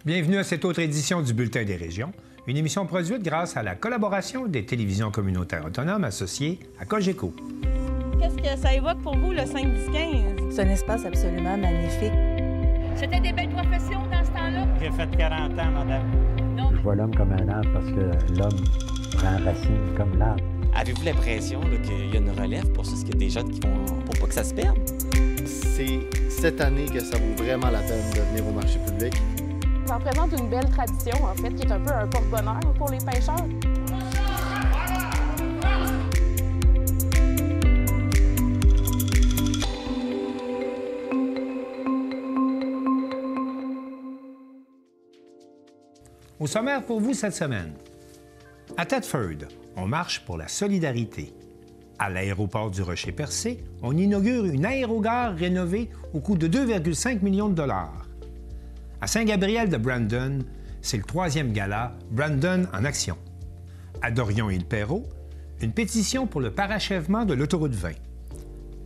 Bienvenue à cette autre édition du Bulletin des régions, une émission produite grâce à la collaboration des télévisions communautaires autonomes associées à Cogeco. Qu'est-ce que ça évoque pour vous, le 5-10-15? C'est un espace absolument magnifique. C'était des belles professions dans ce temps-là? J'ai fait 40 ans, madame. Non. Je vois l'homme comme un arbre parce que l'homme prend racine comme l'arbre. Avez-vous l'impression qu'il y a une relève pour ça? Est-ce qu'il y a des jeunes qui vont pour pas que ça se perde? C'est cette année que ça vaut vraiment la peine de venir au marché public. Ça représente une belle tradition, en fait, qui est un peu un porte-bonheur pour les pêcheurs. Au sommaire pour vous cette semaine. À Thetford, on marche pour la solidarité. À l'aéroport du Rocher-Percé, on inaugure une aérogare rénovée au coût de 2,5 millions de dollars. À Saint-Gabriel de Brandon, c'est le 3e gala Brandon en action. À Dorion-Île-Perrot, une pétition pour le parachèvement de l'autoroute 20.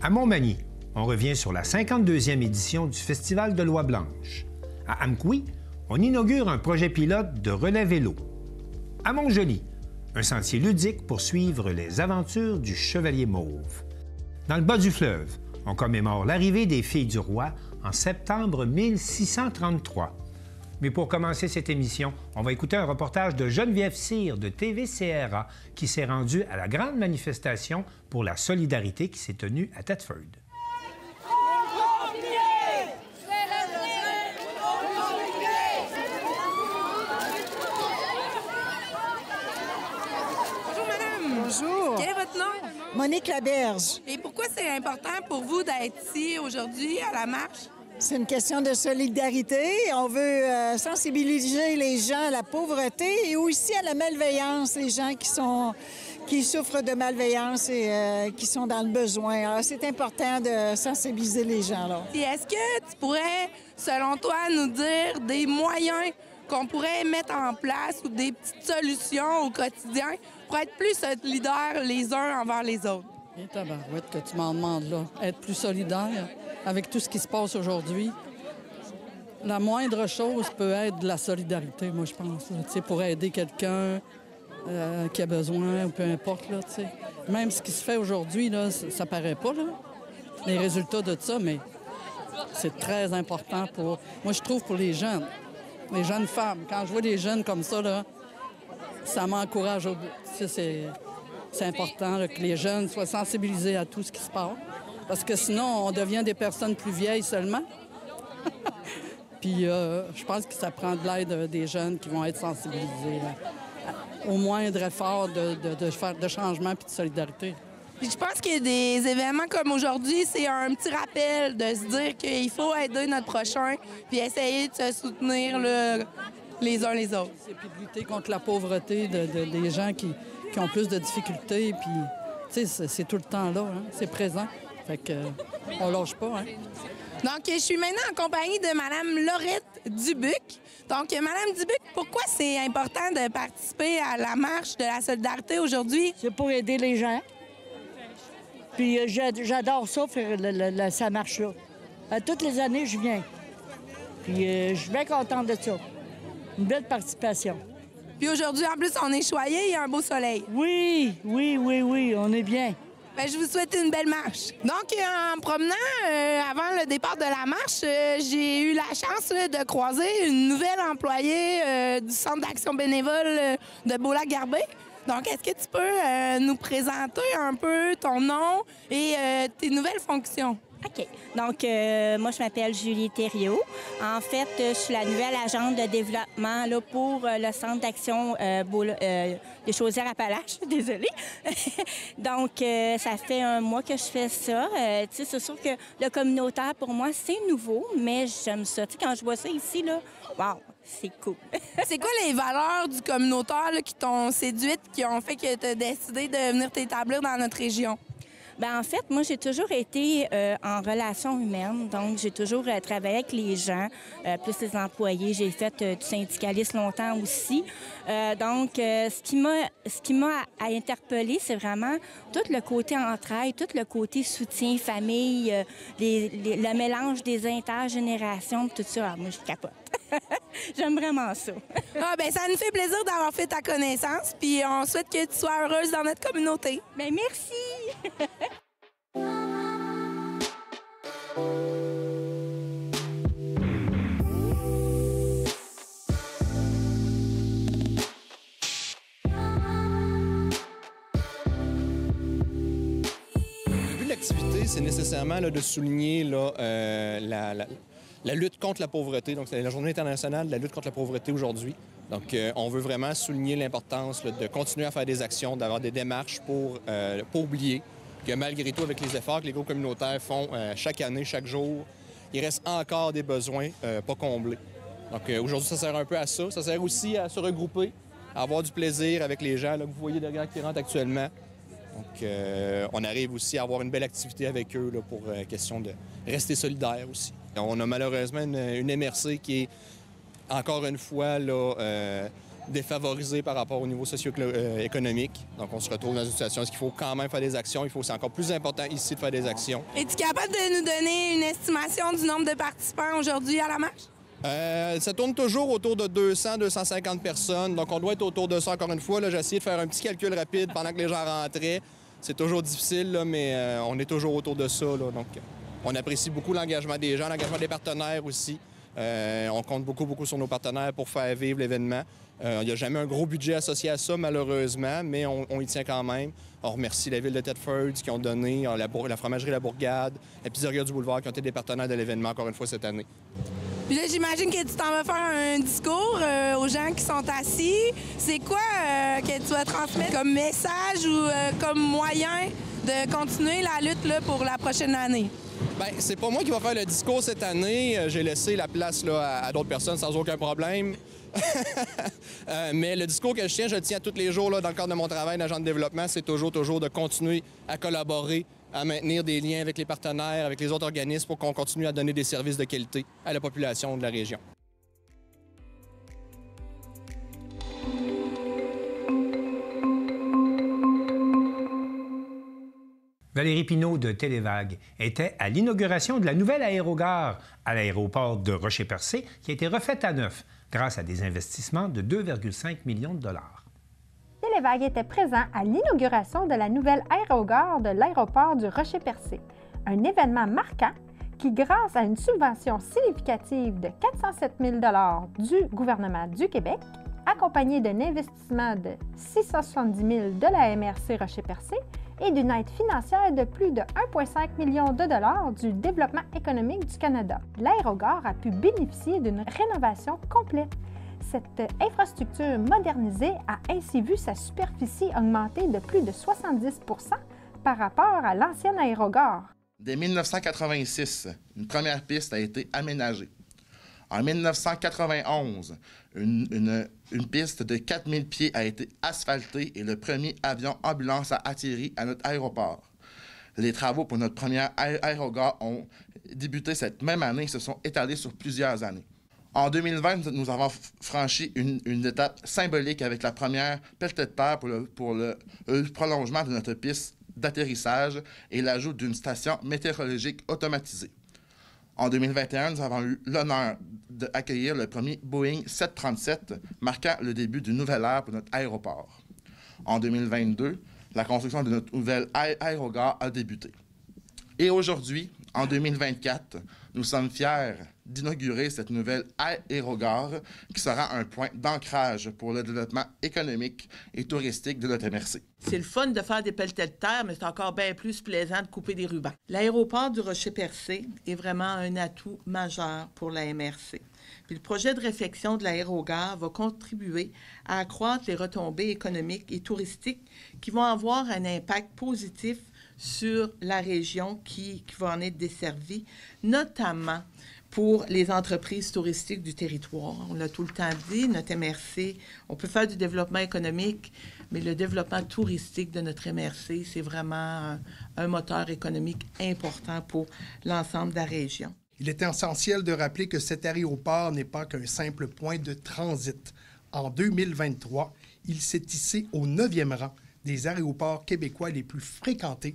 À Montmagny, on revient sur la 52e édition du Festival de l'Oie Blanche. À Amqui, on inaugure un projet pilote de relais vélo. À Montjoly, un sentier ludique pour suivre les aventures du Chevalier Mauve. Dans le bas du fleuve, on commémore l'arrivée des Filles du Roi en septembre 1633. Mais pour commencer cette émission, on va écouter un reportage de Geneviève Cyr de TV-CRA qui s'est rendue à la grande manifestation pour la solidarité qui s'est tenue à Thetford. Bonjour. Quel est votre nom? Monique Laberge. Et pourquoi c'est important pour vous d'être ici aujourd'hui à la marche? C'est une question de solidarité. On veut sensibiliser les gens à la pauvreté et aussi à la malveillance, les gens qui souffrent de malveillance et qui sont dans le besoin. Alors, c'est important de sensibiliser les gens, là. Et est-ce que tu pourrais, selon toi, nous dire des moyens qu'on pourrait mettre en place ou des petites solutions au quotidien pour être plus solidaires les uns envers les autres? Et tabarouette que tu m'en demandes là. Être plus solidaire avec tout ce qui se passe aujourd'hui. La moindre chose peut être de la solidarité, moi, je pense. Tu sais, pour aider quelqu'un qui a besoin, peu importe, là, tu sais. Même ce qui se fait aujourd'hui, là, ça paraît pas, là, les résultats de ça, mais c'est très important pour... Moi, je trouve pour les jeunes femmes. Quand je vois des jeunes comme ça, là, ça m'encourage au bout. C'est important là, que les jeunes soient sensibilisés à tout ce qui se passe. Parce que sinon, on devient des personnes plus vieilles seulement. Puis je pense que ça prend de l'aide des jeunes qui vont être sensibilisés au moindre effort de changement puis de solidarité. Puis je pense que des événements comme aujourd'hui, c'est un petit rappel de se dire qu'il faut aider notre prochain puis essayer de se soutenir là, les uns les autres. Et puis de lutter contre la pauvreté des gens qui ont plus de difficultés. Puis, tu sais, c'est tout le temps là, hein? C'est présent. Fait que on lâche pas, hein? Donc, je suis maintenant en compagnie de Mme Laurette Dubuc. Donc, Mme Dubuc, pourquoi c'est important de participer à la marche de la solidarité aujourd'hui? C'est pour aider les gens. Puis j'adore ça, faire sa marche-là. Toutes les années, je viens. Puis je suis bien contente de ça. Une belle participation. Puis aujourd'hui, en plus, on est choyé, il y a un beau soleil. Oui, on est bien. Bien, je vous souhaite une belle marche. Donc, en promenant avant le départ de la marche, j'ai eu la chance de croiser une nouvelle employée du Centre d'action bénévole de Beaulac-Garbet. Donc, est-ce que tu peux nous présenter un peu ton nom et tes nouvelles fonctions? OK. Donc, moi, je m'appelle Julie Thériault. En fait, je suis la nouvelle agente de développement là, pour le Centre d'action des Chaudières-Appalaches. Désolée. Donc, ça fait un mois que je fais ça. Tu sais, c'est sûr que le communautaire, pour moi, c'est nouveau, mais j'aime ça. Tu sais, quand je vois ça ici, là, wow, c'est cool. C'est quoi les valeurs du communautaire là, qui t'ont séduite, qui ont fait que tu as décidé de venir t'établir dans notre région? Bien, en fait, moi, j'ai toujours été en relation humaine. Donc, j'ai toujours travaillé avec les gens, plus les employés. J'ai fait du syndicalisme longtemps aussi. Donc, ce qui m'a interpellée, c'est vraiment tout le côté entraide, tout le côté soutien, famille, le mélange des intergénérations, tout ça. Alors, moi, je capote. J'aime vraiment ça. Ah, ben ça nous fait plaisir d'avoir fait ta connaissance, puis on souhaite que tu sois heureuse dans notre communauté. Bien, merci! L'activité, c'est nécessairement là, de souligner là, la lutte contre la pauvreté. Donc, c'est la Journée internationale de la lutte contre la pauvreté aujourd'hui. Donc, on veut vraiment souligner l'importance de continuer à faire des actions, d'avoir des démarches pour pas oublier que malgré tout, avec les efforts que les groupes communautaires font chaque année, chaque jour, il reste encore des besoins pas comblés. Donc, aujourd'hui, ça sert un peu à ça. Ça sert aussi à se regrouper, à avoir du plaisir avec les gens là, que vous voyez derrière qui rentrent actuellement. Donc, on arrive aussi à avoir une belle activité avec eux là, pour question de rester solidaires aussi. On a malheureusement une MRC qui est, encore une fois, là, défavorisée par rapport au niveau socio-économique. Donc, on se retrouve dans une situation où il faut quand même faire des actions. C'est encore plus important ici de faire des actions. Es-tu capable de nous donner une estimation du nombre de participants aujourd'hui à la marche? Ça tourne toujours autour de 200-250 personnes. Donc, on doit être autour de ça, encore une fois. J'ai essayé de faire un petit calcul rapide pendant que les gens rentraient. C'est toujours difficile, là, mais on est toujours autour de ça. Là. Donc, on apprécie beaucoup l'engagement des gens, l'engagement des partenaires aussi. On compte beaucoup sur nos partenaires pour faire vivre l'événement. Il n'y a jamais un gros budget associé à ça, malheureusement, mais on y tient quand même. On remercie la ville de Thetford qui ont donné, la fromagerie La Bourgade, la pizzeria du Boulevard qui ont été des partenaires de l'événement, encore une fois, cette année. Puis là, j'imagine que tu t'en vas faire un discours aux gens qui sont assis. C'est quoi que tu vas transmettre comme message ou comme moyen de continuer la lutte là, pour la prochaine année? Bien, c'est pas moi qui va faire le discours cette année. J'ai laissé la place là, à d'autres personnes sans aucun problème. Mais le discours que je le tiens tous les jours là, dans le cadre de mon travail d'agent de développement, c'est toujours de continuer à collaborer, à maintenir des liens avec les partenaires, avec les autres organismes pour qu'on continue à donner des services de qualité à la population de la région. Valérie Pinault de Télévague était à l'inauguration de la nouvelle aérogare à l'aéroport de Rocher-Percé qui a été refaite à neuf grâce à des investissements de 2,5 millions de dollars. Télévague était présent à l'inauguration de la nouvelle aérogare de l'aéroport du Rocher-Percé, un événement marquant qui, grâce à une subvention significative de 407 000 $ du gouvernement du Québec, accompagné d'un investissement de 670 000 de la MRC Rocher-Percé et d'une aide financière de plus de 1,5 million de dollars du Développement économique du Canada. L'aérogare a pu bénéficier d'une rénovation complète. Cette infrastructure modernisée a ainsi vu sa superficie augmenter de plus de 70 % par rapport à l'ancienne aérogare. Dès 1986, une première piste a été aménagée. En 1991, une piste de 4000 pieds a été asphaltée et le premier avion ambulance a atterri à notre aéroport. Les travaux pour notre première aérogare ont débuté cette même année et se sont étalés sur plusieurs années. En 2020, nous avons franchi une étape symbolique avec la première pelletée de terre pour le prolongement de notre piste d'atterrissage et l'ajout d'une station météorologique automatisée. En 2021, nous avons eu l'honneur d'accueillir le premier Boeing 737, marquant le début d'une nouvelle ère pour notre aéroport. En 2022, la construction de notre nouvelle aérogare a débuté. Et aujourd'hui, en 2024, nous sommes fiers d'inaugurer cette nouvelle aérogare qui sera un point d'ancrage pour le développement économique et touristique de notre MRC. C'est le fun de faire des pelletées de terre, mais c'est encore bien plus plaisant de couper des rubans. L'aéroport du Rocher-Percé est vraiment un atout majeur pour la MRC. Puis le projet de réfection de l'aérogare va contribuer à accroître les retombées économiques et touristiques qui vont avoir un impact positif sur la région qui va en être desservie, notamment pour les entreprises touristiques du territoire. On l'a tout le temps dit, notre MRC, on peut faire du développement économique, mais le développement touristique de notre MRC, c'est vraiment un moteur économique important pour l'ensemble de la région. Il est essentiel de rappeler que cet aéroport n'est pas qu'un simple point de transit. En 2023, il s'est hissé au 9e rang des aéroports québécois les plus fréquentés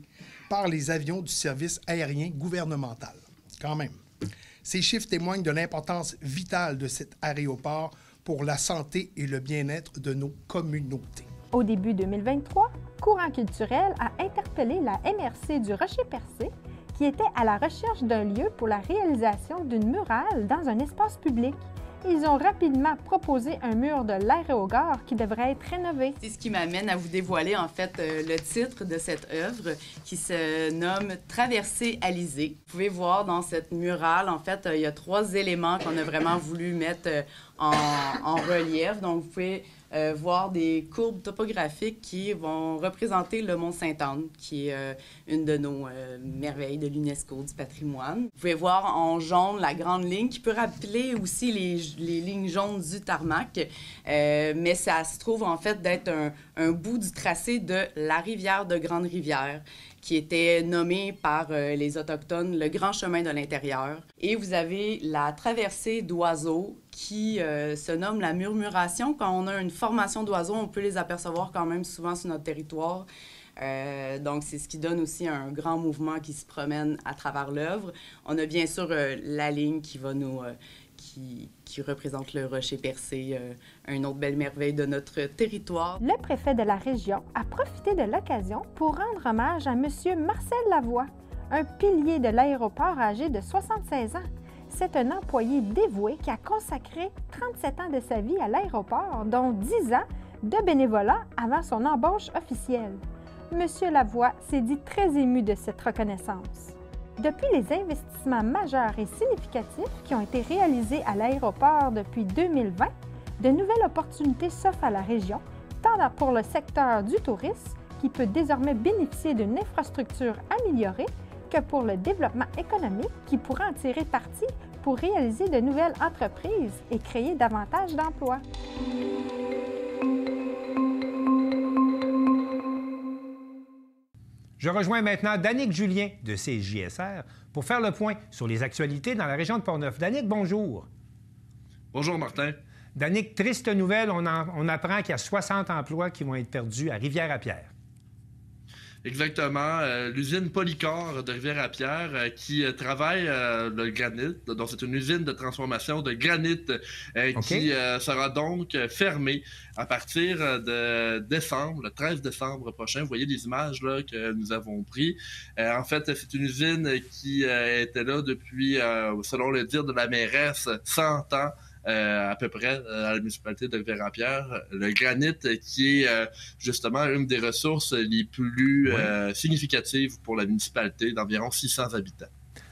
par les avions du service aérien gouvernemental. Quand même. Ces chiffres témoignent de l'importance vitale de cet aéroport pour la santé et le bien-être de nos communautés. Au début 2023, Courant culturel a interpellé la MRC du Rocher-Percé qui était à la recherche d'un lieu pour la réalisation d'une murale dans un espace public. Ils ont rapidement proposé un mur de l'aérogare qui devrait être rénové. C'est ce qui m'amène à vous dévoiler en fait le titre de cette œuvre qui se nomme « Traversée Alizée ». Vous pouvez voir dans cette murale, en fait, il y a 3 éléments qu'on a vraiment voulu mettre en relief. Donc, vous pouvez voir des courbes topographiques qui vont représenter le mont Sainte-Anne, qui est une de nos merveilles de l'UNESCO, du patrimoine. Vous pouvez voir en jaune la grande ligne qui peut rappeler aussi les lignes jaunes du tarmac, mais ça se trouve en fait d'être un bout du tracé de la rivière de Grande-Rivière, qui était nommé par les Autochtones le Grand Chemin de l'Intérieur. Et vous avez la traversée d'oiseaux qui se nomme la murmuration. Quand on a une formation d'oiseaux, on peut les apercevoir quand même souvent sur notre territoire. Donc, c'est ce qui donne aussi un grand mouvement qui se promène à travers l'œuvre. On a bien sûr la ligne qui va nous... qui représente le Rocher-Percé, une autre belle merveille de notre territoire. Le préfet de la région a profité de l'occasion pour rendre hommage à M. Marcel Lavoie, un pilier de l'aéroport âgé de 76 ans. C'est un employé dévoué qui a consacré 37 ans de sa vie à l'aéroport, dont 10 ans de bénévolat avant son embauche officielle. M. Lavoie s'est dit très ému de cette reconnaissance. Depuis les investissements majeurs et significatifs qui ont été réalisés à l'aéroport depuis 2020, de nouvelles opportunités s'offrent à la région, tant pour le secteur du tourisme, qui peut désormais bénéficier d'une infrastructure améliorée, que pour le développement économique, qui pourra en tirer parti pour réaliser de nouvelles entreprises et créer davantage d'emplois. Je rejoins maintenant Danick Julien de CJSR pour faire le point sur les actualités dans la région de Portneuf. Danick, bonjour. Bonjour, Martin. Danick, triste nouvelle, on apprend qu'il y a 60 emplois qui vont être perdus à Rivière-à-Pierre. Exactement. L'usine Polycor de Rivière-à-Pierre qui travaille le granit. Donc, c'est une usine de transformation de granit qui sera donc fermée à partir de décembre, le 13 décembre prochain. Vous voyez les images là, que nous avons prises. En fait, c'est une usine qui était là depuis, selon le dire de la mairesse, 100 ans. À peu près à la municipalité de Rivière-à-Pierre. Le granit qui est justement une des ressources les plus significatives pour la municipalité d'environ 600 habitants.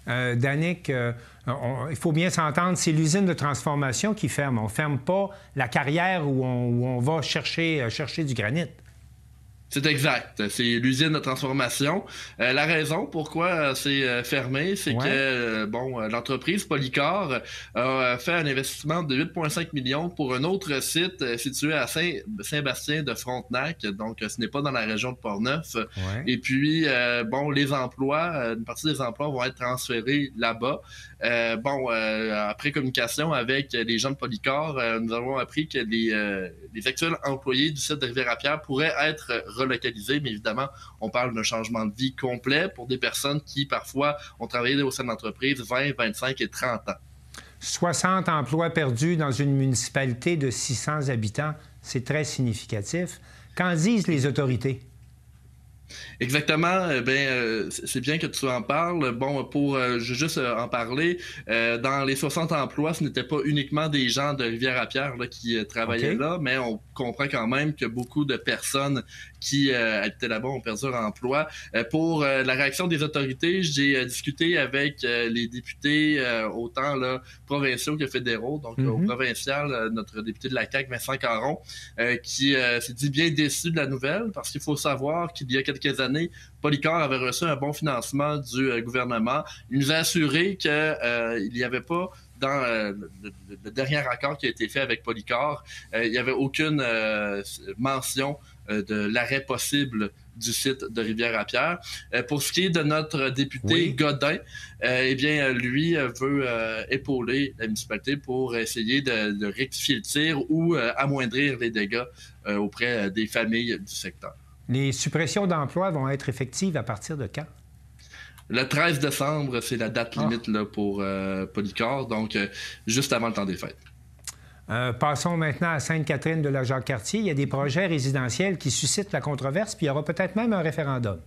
Danick, il faut bien s'entendre, c'est l'usine de transformation qui ferme. On ne ferme pas la carrière où on va chercher du granit. C'est exact. C'est l'usine de transformation. La raison pourquoi c'est fermé, c'est que l'entreprise Polycor a fait un investissement de 8,5 millions pour un autre site situé à Saint-Bastien de Frontenac. Donc, ce n'est pas dans la région de Portneuf. Et puis, les emplois, une partie des emplois vont être transférés là-bas. Après communication avec les gens de Polycor, nous avons appris que les actuels employés du site de Rivière-à-Pierre pourraient être relocalisés, mais évidemment, on parle d'un changement de vie complet pour des personnes qui, parfois, ont travaillé au sein de l'entreprise 20, 25 et 30 ans. 60 emplois perdus dans une municipalité de 600 habitants, c'est très significatif. Qu'en disent les autorités? Exactement. C'est bien que tu en parles. Pour juste en parler, dans les 60 emplois, ce n'était pas uniquement des gens de Rivière-à-Pierre qui travaillaient là, mais on comprend quand même que beaucoup de personnes qui habitaient là-bas ont perdu leur emploi. Pour la réaction des autorités, j'ai discuté avec les députés, autant là, provinciaux que fédéraux. Donc, au provincial, notre député de la CAQ, Vincent Caron, qui s'est dit bien déçu de la nouvelle, parce qu'il faut savoir qu'il y a quelques années, Polycor avait reçu un bon financement du gouvernement. Il nous a assuré qu'il n'y avait pas, dans le dernier accord qui a été fait avec Polycor, il n'y avait aucune mention de l'arrêt possible du site de Rivière-à-Pierre. Pour ce qui est de notre député Godin, lui veut épauler la municipalité pour essayer de rectifier le tir ou amoindrir les dégâts auprès des familles du secteur. Les suppressions d'emplois vont être effectives à partir de quand? Le 13 décembre, c'est la date limite là, pour Polycor, donc juste avant le temps des fêtes. Passons maintenant à Sainte-Catherine de la Jacques-Cartier. Il y a des projets résidentiels qui suscitent la controverse, puis il y aura peut-être même un référendum.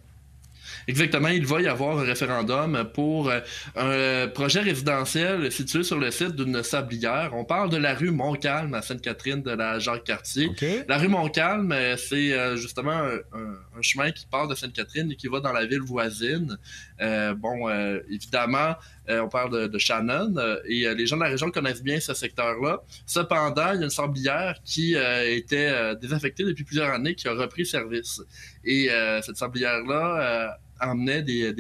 Exactement, il va y avoir un référendum pour un projet résidentiel situé sur le site d'une sablière. On parle de la rue Montcalm à Sainte-Catherine de la Jacques-Cartier. Okay. La rue Montcalm, c'est justement un chemin qui part de Sainte-Catherine et qui va dans la ville voisine. Évidemment, on parle de Shannon et les gens de la région connaissent bien ce secteur-là. Cependant, il y a une sablière qui était désaffectée depuis plusieurs années qui a repris service. Et cette sablière-là emmenait des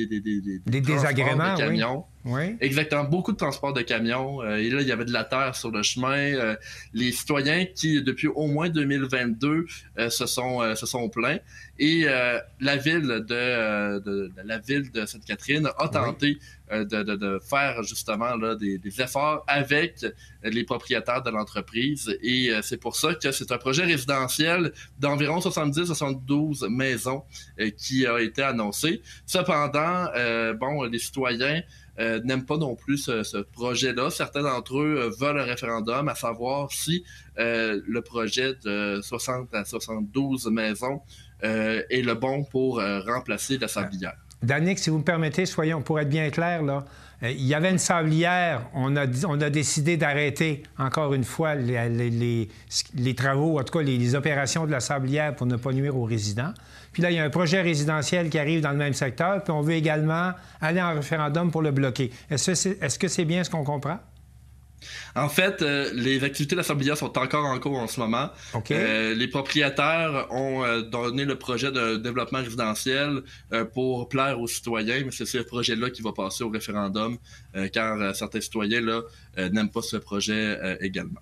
désagréments de camions. Oui. Exactement, beaucoup de transports de camions. Et là, il y avait de la terre sur le chemin. Les citoyens qui, depuis au moins 2022, se sont plaints. Et la ville de Sainte-Catherine a tenté de faire justement là, des efforts avec les propriétaires de l'entreprise. Et c'est pour ça que c'est un projet résidentiel d'environ 70-72 maisons qui a été annoncé. Cependant, les citoyens n'aiment pas non plus ce projet-là. Certains d'entre eux veulent un référendum, à savoir si le projet de 60 à 72 maisons est le bon pour remplacer la sablière. Danick, si vous me permettez, pour être bien clair, là, il y avait une sablière. On a décidé d'arrêter, encore une fois, les travaux, en tout cas les opérations de la sablière pour ne pas nuire aux résidents. Puis là, il y a un projet résidentiel qui arrive dans le même secteur, puis on veut également aller en référendum pour le bloquer. Est-ce que c'est bien ce qu'on comprend? En fait, les activités de la sablière sont encore en cours en ce moment. Okay. Les propriétaires ont donné le projet de développement résidentiel pour plaire aux citoyens, mais c'est ce projet-là qui va passer au référendum, car certains citoyens là, n'aiment pas ce projet également.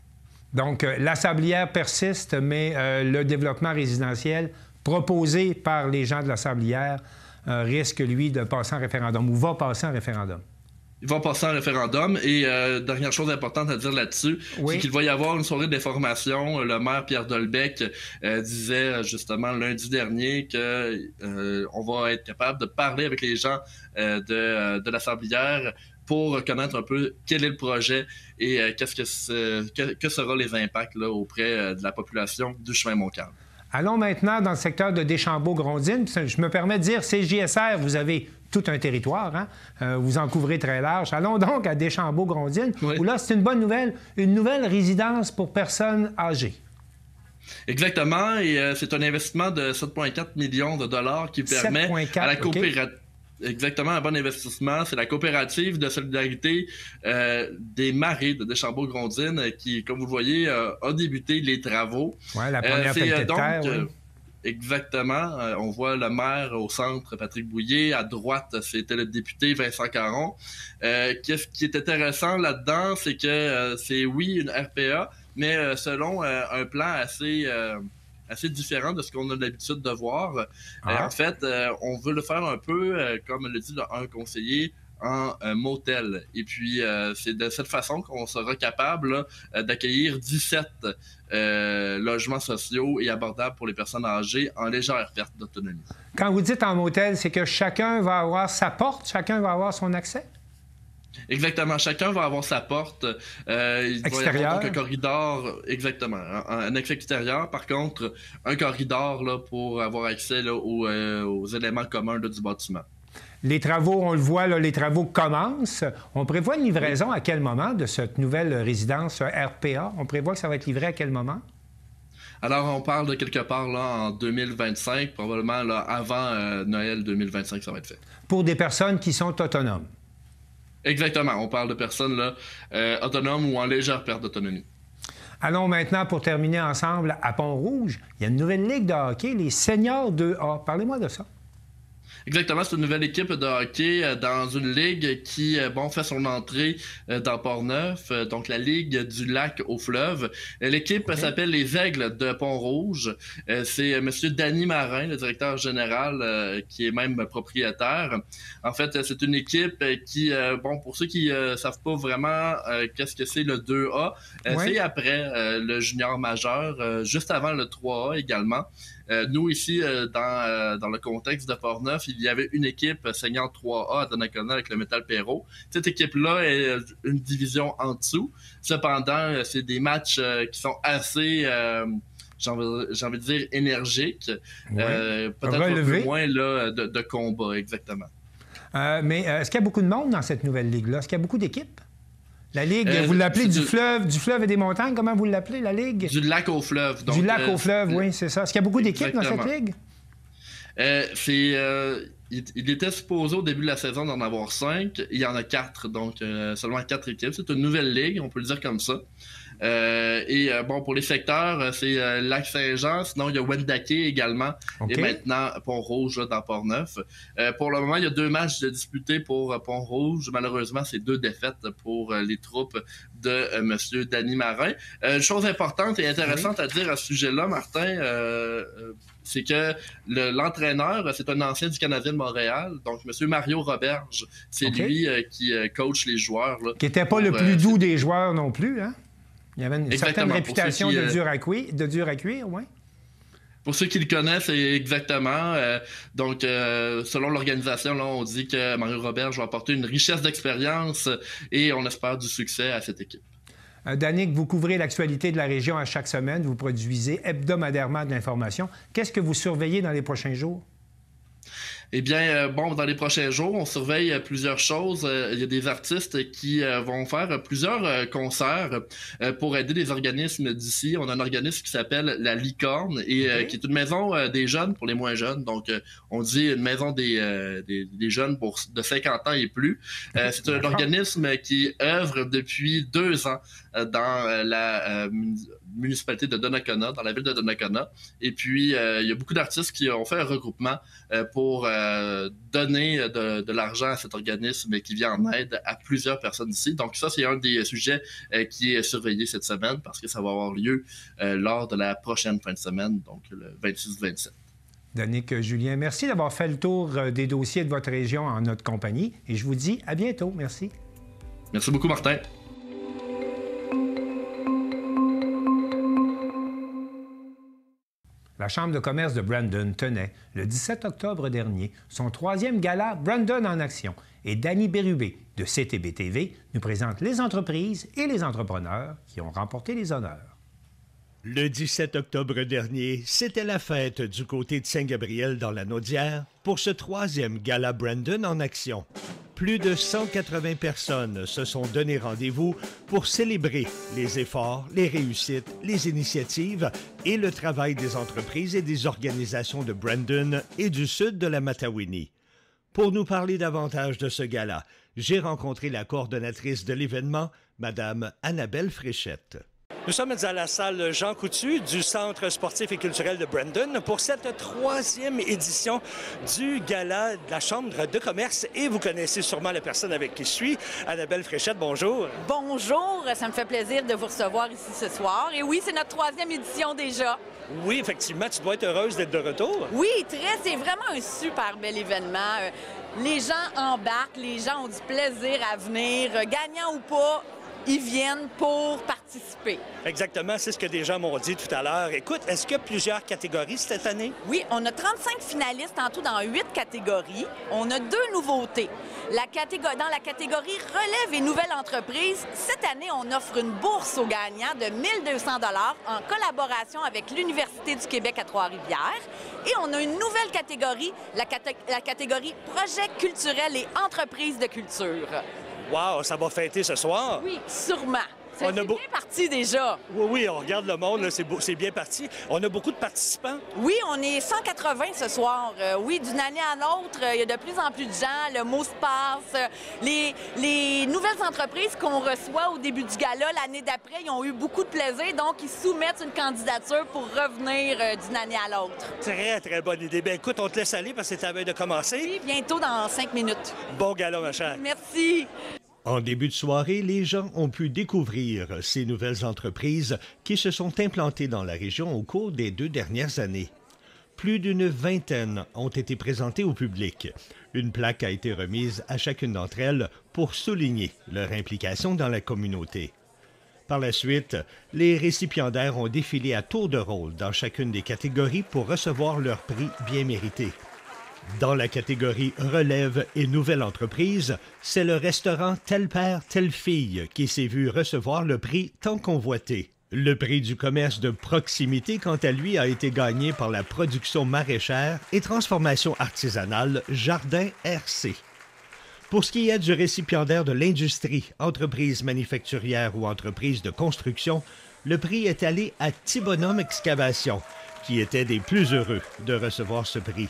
Donc, la sablière persiste, mais le développement résidentiel proposé par les gens de la sablière risque, lui, de passer en référendum ou va passer en référendum. Il va passer en référendum et dernière chose importante à dire là-dessus, c'est qu'il va y avoir une soirée d'information. Le maire Pierre Dolbec disait justement lundi dernier que on va être capable de parler avec les gens de la sablière pour connaître un peu quel est le projet et que seront les impacts là, auprès de la population du chemin Montcalm. Allons maintenant dans le secteur de Deschambault-Grondines. Je me permets de dire, CJSR, vous avez tout un territoire, hein? Vous en couvrez très large. Allons donc à Deschambault-Grondines, où là, c'est une bonne nouvelle, une nouvelle résidence pour personnes âgées. Exactement, et c'est un investissement de 7,4 millions de dollars qui permet à la coopérative... Exactement, un bon investissement. C'est la coopérative de solidarité des Marais de Deschambault-Grondines qui, comme vous le voyez, a débuté les travaux. Oui, la première pelletée de terre, oui. Exactement. On voit le maire au centre, Patrick Bouillet. À droite, c'était le député Vincent Caron. Qu'est-ce qui est intéressant là-dedans, c'est que c'est, oui, une RPA, mais selon un plan assez différent de ce qu'on a l'habitude de voir. En fait, on veut le faire un peu, comme le dit un conseiller, en motel. Et puis, c'est de cette façon qu'on sera capable là, d'accueillir 17 logements sociaux et abordables pour les personnes âgées en légère perte d'autonomie. Quand vous dites en motel, c'est que chacun va avoir sa porte, chacun va avoir son accès? Exactement. Chacun va avoir sa porte. Il va y avoir donc un corridor, exactement. Un accès extérieur. Par contre, un corridor là, pour avoir accès là, aux éléments communs là, du bâtiment. Les travaux, on le voit, là, les travaux commencent. On prévoit une livraison à quel moment de cette nouvelle résidence RPA? On prévoit que ça va être livré à quel moment? Alors, on parle de quelque part là, en 2025, probablement là, avant Noël 2025, ça va être fait. Pour des personnes qui sont autonomes? Exactement. On parle de personnes là, autonomes ou en légère perte d'autonomie. Allons maintenant, pour terminer ensemble, à Pont-Rouge. Il y a une nouvelle ligue de hockey, les Seniors 2A. Parlez-moi de ça. Exactement, c'est une nouvelle équipe de hockey dans une ligue qui fait son entrée dans Port-Neuf, donc la Ligue du lac au fleuve. L'équipe s'appelle les Aigles de Pont-Rouge. C'est M. Danny Marin, le directeur général, qui est même propriétaire. En fait, c'est une équipe qui, pour ceux qui savent pas vraiment qu'est-ce que c'est le 2A, c'est après le junior majeur, juste avant le 3A également. Nous, ici, dans le contexte de Portneuf, il y avait une équipe senior 3A à Donnacona avec le Métal Perrault. Cette équipe-là est une division en dessous. Cependant, c'est des matchs qui sont assez... j'ai envie de dire énergiques. Peut-être un peu moins là, de combat, exactement. Mais est-ce qu'il y a beaucoup de monde dans cette nouvelle ligue-là? Est-ce qu'il y a beaucoup d'équipes? La Ligue, vous l'appelez du fleuve et des montagnes? Comment vous l'appelez, la Ligue? Du lac au fleuve. Donc, du lac au fleuve, oui, c'est ça. Est-ce qu'il y a beaucoup d'équipes dans cette Ligue? Il était supposé au début de la saison d'en avoir 5. Il y en a 4, donc seulement 4 équipes. C'est une nouvelle ligue, on peut le dire comme ça. Bon, pour les secteurs, c'est Lac-Saint-Jean, sinon il y a Wendake également, et maintenant Pont-Rouge dans Portneuf. Pour le moment, il y a 2 matchs disputés pour Pont-Rouge. Malheureusement, c'est 2 défaites pour les troupes de M. Danny Marin. Une chose importante et intéressante à dire à ce sujet-là, Martin, c'est que l'entraîneur, c'est un ancien du Canadien de Montréal, donc M. Mario Roberge. C'est lui qui coach les joueurs. Là, qui n'était pas le plus doux des joueurs non plus, hein? Il y avait une certaine réputation de dur à cuire, oui. Pour ceux qui le connaissent, exactement. Donc, selon l'organisation, là, on dit que Mario Roberge va apporter une richesse d'expérience et on espère du succès à cette équipe. Danick, vous couvrez l'actualité de la région à chaque semaine. Vous produisez hebdomadairement de l'information. Qu'est-ce que vous surveillez dans les prochains jours? Eh bien, bon, dans les prochains jours, on surveille plusieurs choses. Il y a des artistes qui vont faire plusieurs concerts pour aider les organismes d'ici. On a un organisme qui s'appelle La Licorne et qui est une maison des jeunes pour les moins jeunes. Donc, on dit une maison des jeunes de 50 ans et plus. C'est un organisme qui œuvre depuis 2 ans dans la municipalité de Donnacona, dans la ville de Donnacona. Et puis, il y a beaucoup d'artistes qui ont fait un regroupement pour donner de l'argent à cet organisme qui vient en aide à plusieurs personnes ici. Donc ça, c'est un des sujets qui est surveillé cette semaine parce que ça va avoir lieu lors de la prochaine fin de semaine, donc le 26-27. Danick Julien, merci d'avoir fait le tour des dossiers de votre région en notre compagnie et je vous dis à bientôt. Merci. Merci beaucoup, Martin. La Chambre de commerce de Brandon tenait, le 17 octobre dernier, son 3e gala Brandon en action. Et Danny Bérubé, de CTB-TV, nous présente les entreprises et les entrepreneurs qui ont remporté les honneurs. Le 17 octobre dernier, c'était la fête du côté de Saint-Gabriel dans la Naudière pour ce 3e gala Brandon en action. Plus de 180 personnes se sont donné rendez-vous pour célébrer les efforts, les réussites, les initiatives et le travail des entreprises et des organisations de Brandon et du sud de la Matawini. Pour nous parler davantage de ce gala, j'ai rencontré la coordonnatrice de l'événement, Mme Annabelle Fréchette. Nous sommes à la salle Jean Coutu du Centre sportif et culturel de Brandon pour cette 3e édition du Gala de la Chambre de commerce. Et vous connaissez sûrement la personne avec qui je suis, Annabelle Fréchette. Bonjour. Bonjour, ça me fait plaisir de vous recevoir ici ce soir. Et oui, c'est notre 3e édition déjà. Oui, effectivement, tu dois être heureuse d'être de retour. Oui, très. C'est vraiment un super bel événement. Les gens embarquent, les gens ont du plaisir à venir, gagnant ou pas. Ils viennent pour participer. Exactement, c'est ce que des gens m'ont dit tout à l'heure. Écoute, est-ce qu'il y a plusieurs catégories cette année? Oui, on a 35 finalistes en tout dans 8 catégories. On a 2 nouveautés. Dans la catégorie relève et nouvelle entreprise, cette année, on offre une bourse aux gagnants de 1 200 $ en collaboration avec l'Université du Québec à Trois-Rivières. Et on a une nouvelle catégorie, la catégorie projet culturel et entreprise de culture. Wow, ça va fêter ce soir? Oui, sûrement. C'est bien parti déjà. Oui, on regarde le monde, c'est bien parti. On a beaucoup de participants? Oui, on est 180 ce soir. Oui, d'une année à l'autre, il y a de plus en plus de gens. Le mot se passe. Les nouvelles entreprises qu'on reçoit au début du gala, l'année d'après, ils ont eu beaucoup de plaisir. Donc, ils soumettent une candidature pour revenir d'une année à l'autre. Très, très bonne idée. Bien, écoute, on te laisse aller parce que c'est à veille de commencer. Oui, bientôt dans 5 minutes. Bon gala, ma chère. Merci. En début de soirée, les gens ont pu découvrir ces nouvelles entreprises qui se sont implantées dans la région au cours des 2 dernières années. Plus d'une vingtaine ont été présentées au public. Une plaque a été remise à chacune d'entre elles pour souligner leur implication dans la communauté. Par la suite, les récipiendaires ont défilé à tour de rôle dans chacune des catégories pour recevoir leur prix bien mérité. Dans la catégorie Relève et Nouvelle entreprise, c'est le restaurant Tel Père, Telle Fille qui s'est vu recevoir le prix tant convoité. Le prix du commerce de proximité, quant à lui, a été gagné par la production maraîchère et transformation artisanale Jardin RC. Pour ce qui est du récipiendaire de l'industrie, entreprise manufacturière ou entreprise de construction, le prix est allé à Thibonum Excavation, qui était des plus heureux de recevoir ce prix.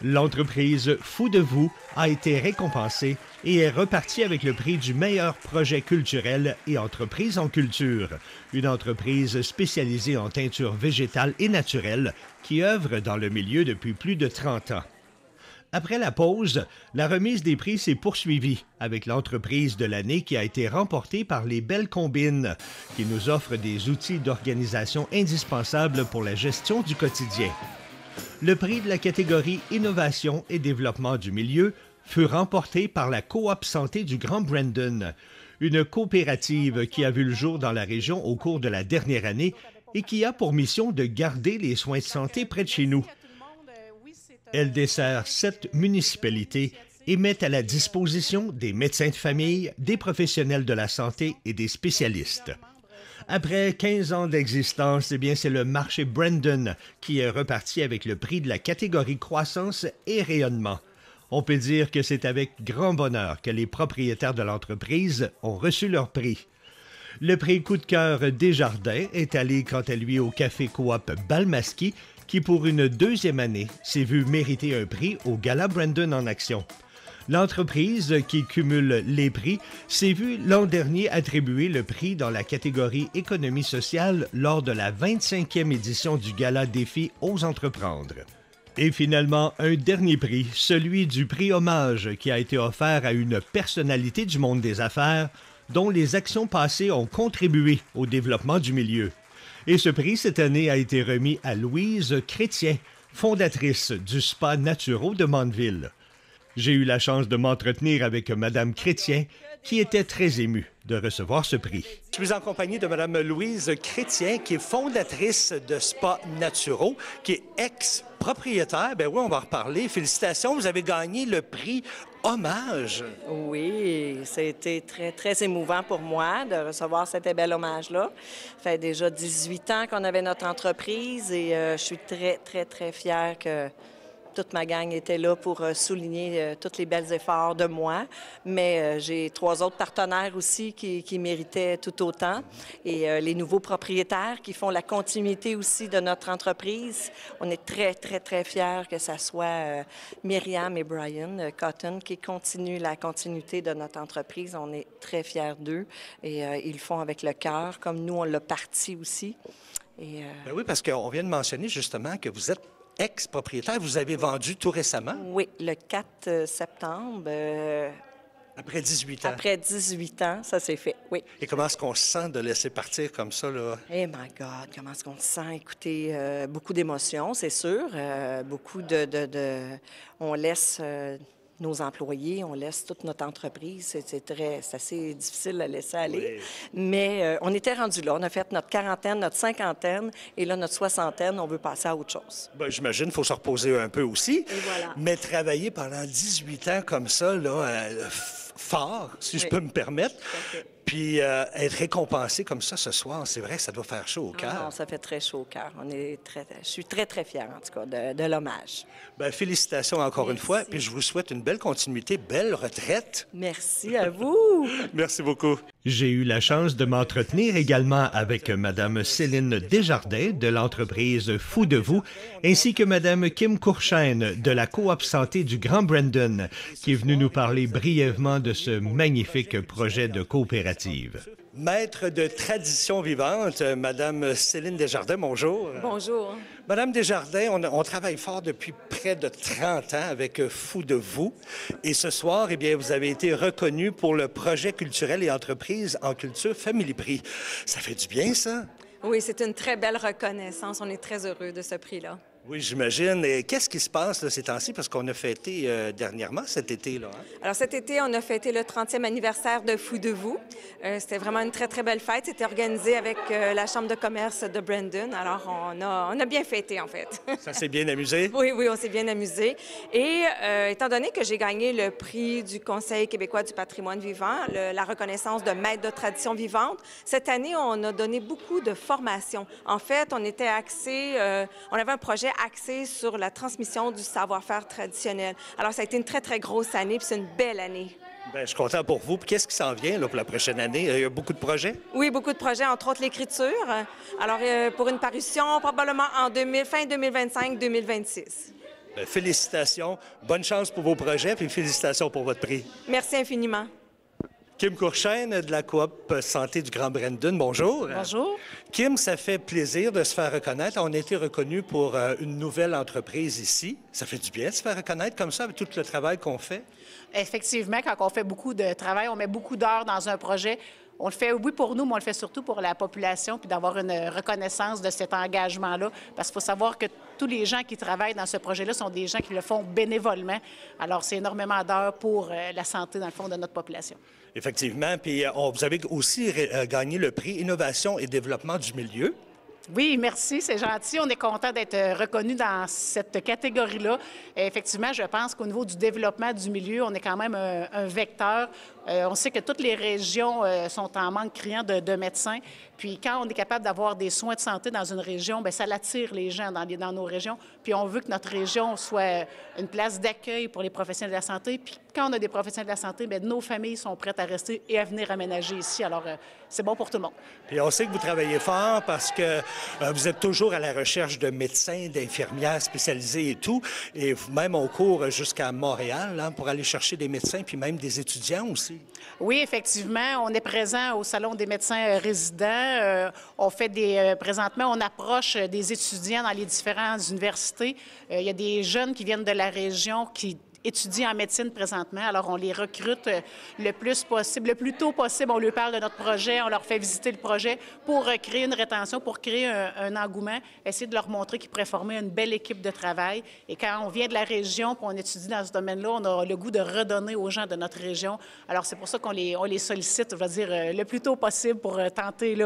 L'entreprise Fou de vous a été récompensée et est repartie avec le prix du meilleur projet culturel et entreprise en culture, une entreprise spécialisée en teinture végétale et naturelle qui œuvre dans le milieu depuis plus de 30 ans. Après la pause, la remise des prix s'est poursuivie avec l'entreprise de l'année qui a été remportée par les Belles Combines, qui nous offrent des outils d'organisation indispensables pour la gestion du quotidien. Le prix de la catégorie Innovation et développement du milieu fut remporté par la Coop Santé du Grand Brandon, une coopérative qui a vu le jour dans la région au cours de la dernière année et qui a pour mission de garder les soins de santé près de chez nous. Elle dessert 7 municipalités et met à la disposition des médecins de famille, des professionnels de la santé et des spécialistes. Après 15 ans d'existence, c'est le marché Brandon qui est reparti avec le prix de la catégorie croissance et rayonnement. On peut dire que c'est avec grand bonheur que les propriétaires de l'entreprise ont reçu leur prix. Le prix coup de cœur Desjardins est allé quant à lui au Café Coop Balmaski, qui pour une deuxième année s'est vu mériter un prix au Gala Brandon en action. L'entreprise qui cumule les prix s'est vue l'an dernier attribuer le prix dans la catégorie économie sociale lors de la 25e édition du Gala Défi Ose entreprendre. Et finalement, un dernier prix, celui du prix hommage qui a été offert à une personnalité du monde des affaires dont les actions passées ont contribué au développement du milieu. Et ce prix, cette année, a été remis à Louise Chrétien, fondatrice du Spa Naturo de Mandeville. J'ai eu la chance de m'entretenir avec Mme Chrétien, qui était très émue de recevoir ce prix. Je suis en compagnie de Mme Louise Chrétien, qui est fondatrice de Spa Naturo, qui est ex-propriétaire. Ben oui, on va en reparler. Félicitations, vous avez gagné le prix Hommage. Oui, ça a été très, très émouvant pour moi de recevoir cet bel hommage-là. Ça fait déjà 18 ans qu'on avait notre entreprise et je suis très, très, très fière que toute ma gang était là pour souligner tous les bels efforts de moi. Mais j'ai 3 autres partenaires aussi qui méritaient tout autant. Et les nouveaux propriétaires qui font la continuité aussi de notre entreprise. On est très, très, très fiers que ça soit Myriam et Brian Cotton qui continuent la continuité de notre entreprise. On est très fiers d'eux et ils le font avec le cœur, comme nous, on l'a parti aussi. Et, Ben oui, parce qu'on vient de mentionner justement que vous êtes ex-propriétaire, vous avez vendu tout récemment? Oui, le 4 septembre. Après 18 ans? Après 18 ans, ça s'est fait, oui. Et comment est-ce qu'on se sent de laisser partir comme ça, là? Eh my God, comment est-ce qu'on se sent? Écoutez, beaucoup d'émotions, c'est sûr. Beaucoup de... On laisse... nos employés, on laisse toute notre entreprise. C'est assez difficile à laisser aller. Oui. Mais on était rendu là. On a fait notre quarantaine, notre cinquantaine, et là, notre soixantaine, on veut passer à autre chose. Bien, j'imagine qu'il faut se reposer un peu aussi. Et voilà. Mais travailler pendant 18 ans comme ça, là, fort, si je peux me permettre, puis être récompensé comme ça ce soir, c'est vrai que ça doit faire chaud au cœur. Non, ça fait très chaud au cœur. Je suis très, très fière, en tout cas, de l'hommage. Bien, félicitations encore une fois, puis je vous souhaite une belle continuité, belle retraite. Merci à vous. Merci beaucoup. J'ai eu la chance de m'entretenir également avec Mme Céline Desjardins de l'entreprise Fou de vous, ainsi que Mme Kim Courchaine de la Coop Santé du Grand Brandon, qui est venue nous parler brièvement de ce magnifique projet de coopérative. Maître de tradition vivante, Mme Céline Desjardins, bonjour. Bonjour. Madame Desjardins, on travaille fort depuis près de 30 ans avec Fou de vous. Et ce soir, eh bien, vous avez été reconnu pour le projet culturel et entreprise en culture Family Prix. Ça fait du bien, ça? Oui, c'est une très belle reconnaissance. On est très heureux de ce prix-là. Oui, j'imagine. Et qu'est-ce qui se passe là, ces temps-ci? Parce qu'on a fêté dernièrement cet été. Là, hein? Alors cet été, on a fêté le 30e anniversaire de Fou de vous. C'était vraiment une très, très belle fête. C'était organisé avec la Chambre de commerce de Brandon. Alors on a bien fêté, en fait. Ça s'est bien amusé? Oui, on s'est bien amusé. Et étant donné que j'ai gagné le prix du Conseil québécois du patrimoine vivant, la reconnaissance de maître de tradition vivante, cette année, on a donné beaucoup de formations. En fait, on était axé, on avait un projet axé sur la transmission du savoir-faire traditionnel. Alors, ça a été une très, très grosse année, puis c'est une belle année. Bien, je suis content pour vous. Puis qu'est-ce qui s'en vient là, pour la prochaine année? Il y a beaucoup de projets? Oui, beaucoup de projets, entre autres l'écriture. Alors, pour une parution, probablement en fin 2025-2026. Bien, félicitations. Bonne chance pour vos projets, puis félicitations pour votre prix. Merci infiniment. Kim Courchaine de la Coop Santé du Grand Brandon, bonjour. Bonjour. Kim, ça fait plaisir de se faire reconnaître. On a été reconnus pour une nouvelle entreprise ici. Ça fait du bien de se faire reconnaître comme ça avec tout le travail qu'on fait? Effectivement, quand on fait beaucoup de travail, on met beaucoup d'heures dans un projet. On le fait, oui, pour nous, mais on le fait surtout pour la population, puis d'avoir une reconnaissance de cet engagement-là. Parce qu'il faut savoir que tous les gens qui travaillent dans ce projet-là sont des gens qui le font bénévolement. Alors, c'est énormément d'heures pour la santé, dans le fond, de notre population. Effectivement. Puis vous avez aussi gagné le prix Innovation et développement du milieu. Oui, merci, c'est gentil. On est content d'être reconnus dans cette catégorie-là. Effectivement, je pense qu'au niveau du développement du milieu, on est quand même un vecteur. On sait que toutes les régions sont en manque criant de médecins. Puis quand on est capable d'avoir des soins de santé dans une région, bien, ça l'attire les gens dans nos régions. Puis on veut que notre région soit une place d'accueil pour les professionnels de la santé. Puis quand on a des professionnels de la santé, bien, nos familles sont prêtes à rester et à venir aménager ici. Alors, c'est bon pour tout le monde. Puis on sait que vous travaillez fort parce que vous êtes toujours à la recherche de médecins, d'infirmières spécialisées et tout. Et même on court jusqu'à Montréal hein, pour aller chercher des médecins puis même des étudiants aussi. Oui, effectivement. On est présent au Salon des médecins résidents. On fait présentement, on approche des étudiants dans les différentes universités. Il y a des jeunes qui viennent de la région qui étudient en médecine présentement. Alors, on les recrute le plus possible, le plus tôt possible. On leur parle de notre projet, on leur fait visiter le projet pour créer une rétention, pour créer un engouement, essayer de leur montrer qu'ils pourraient former une belle équipe de travail. Et quand on vient de la région et on étudie dans ce domaine-là, on a le goût de redonner aux gens de notre région. Alors, c'est pour ça qu'on les sollicite, je veux dire, le plus tôt possible pour tenter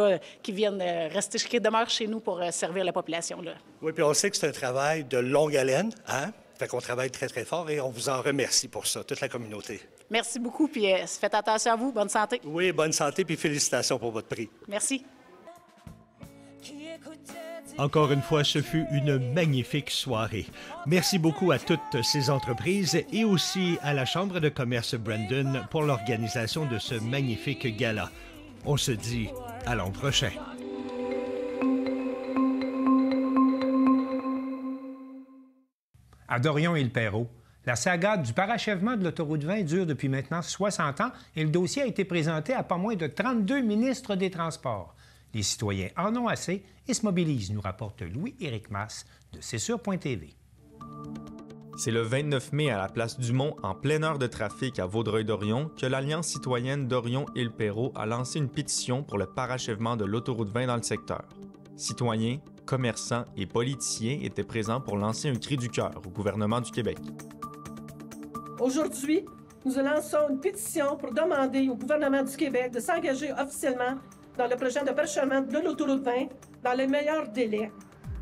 qu'ils viennent rester, qu'ils demeurent chez nous pour servir la population. Là. Oui, puis on sait que c'est un travail de longue haleine, hein? Fait qu'on travaille très, très fort et on vous en remercie pour ça, toute la communauté. Merci beaucoup, puis faites attention à vous. Bonne santé. Oui, bonne santé, puis félicitations pour votre prix. Merci. Encore une fois, ce fut une magnifique soirée. Merci beaucoup à toutes ces entreprises et aussi à la Chambre de commerce Brandon pour l'organisation de ce magnifique gala. On se dit à l'an prochain. À Dorion-Île-Perrot, la saga du parachèvement de l'autoroute 20 dure depuis maintenant 60 ans et le dossier a été présenté à pas moins de 32 ministres des Transports. Les citoyens en ont assez et se mobilisent, nous rapporte Louis-Éric Masse de cesure.tv. C'est le 29 mai à la place Dumont, en pleine heure de trafic à Vaudreuil-Dorion, que l'Alliance citoyenne Dorion-Île-Perrot a lancé une pétition pour le parachèvement de l'autoroute 20 dans le secteur. Citoyens, commerçants et politiciens étaient présents pour lancer un cri du cœur au gouvernement du Québec. Aujourd'hui, nous lançons une pétition pour demander au gouvernement du Québec de s'engager officiellement dans le projet de parachèvement de l'autoroute 20 dans les meilleurs délais.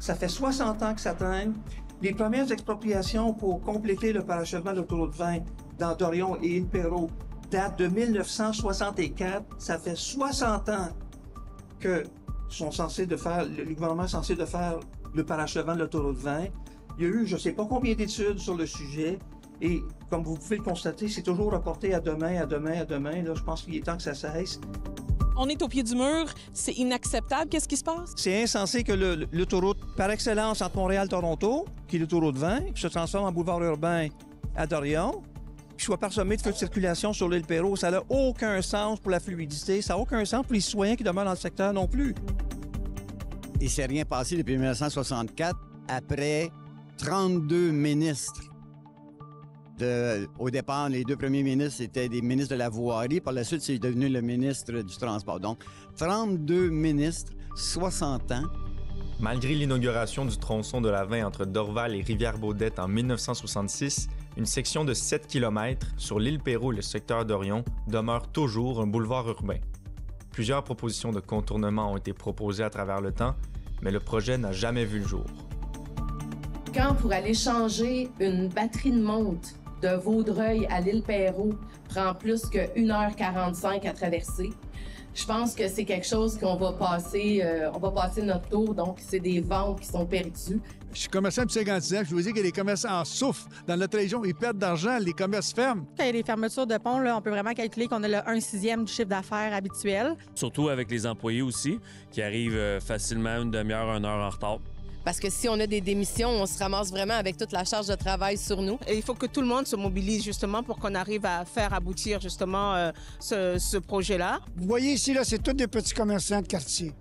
Ça fait 60 ans que ça traîne. Les premières expropriations pour compléter le parachèvement de l'autoroute 20 dans Dorion et Île-Perrot datent de 1964. Ça fait 60 ans que le gouvernement est censé de faire le parachèvement de l'autoroute 20. Il y a eu je ne sais pas combien d'études sur le sujet et comme vous pouvez le constater, c'est toujours reporté à demain. Là, je pense qu'il est temps que ça cesse. On est au pied du mur, c'est inacceptable. Qu'est-ce qui se passe? C'est insensé que l'autoroute par excellence entre Montréal et Toronto, qui est l'autoroute 20, qui se transforme en boulevard urbain à Dorion, qui soit parsemé de feux de circulation sur l'île Perrot. Ça n'a aucun sens pour la fluidité. Ça n'a aucun sens pour les citoyens qui demeurent dans le secteur non plus. Il ne s'est rien passé depuis 1964, après 32 ministres. Au départ, les deux premiers ministres étaient des ministres de la voirie. Par la suite, c'est devenu le ministre du Transport. Donc, 32 ministres, 60 ans. Malgré l'inauguration du tronçon de la 20 entre Dorval et Rivière-Baudette en 1966, une section de 7 km sur l'île Perrot et le secteur d'Orion demeure toujours un boulevard urbain. Plusieurs propositions de contournement ont été proposées à travers le temps, mais le projet n'a jamais vu le jour. Quand pour aller changer une batterie de monte de Vaudreuil à l'île Perrot prend plus que 1h45 à traverser, je pense que c'est quelque chose qu'on va passer, notre tour, donc c'est des ventes qui sont perdues. Je suis commerçant depuis 56 ans, je vous dis que les commerçants souffrent. Dans notre région, ils perdent d'argent, les commerces ferment. Quand il y a des fermetures de ponts, là, on peut vraiment calculer qu'on a le 1/6 du chiffre d'affaires habituel. Surtout avec les employés aussi, qui arrivent facilement une demi-heure, 1 heure en retard. Parce que si on a des démissions, on se ramasse vraiment avec toute la charge de travail sur nous. Et il faut que tout le monde se mobilise justement pour qu'on arrive à faire aboutir justement ce projet-là. Vous voyez ici, là, c'est tous des petits commerçants de quartier.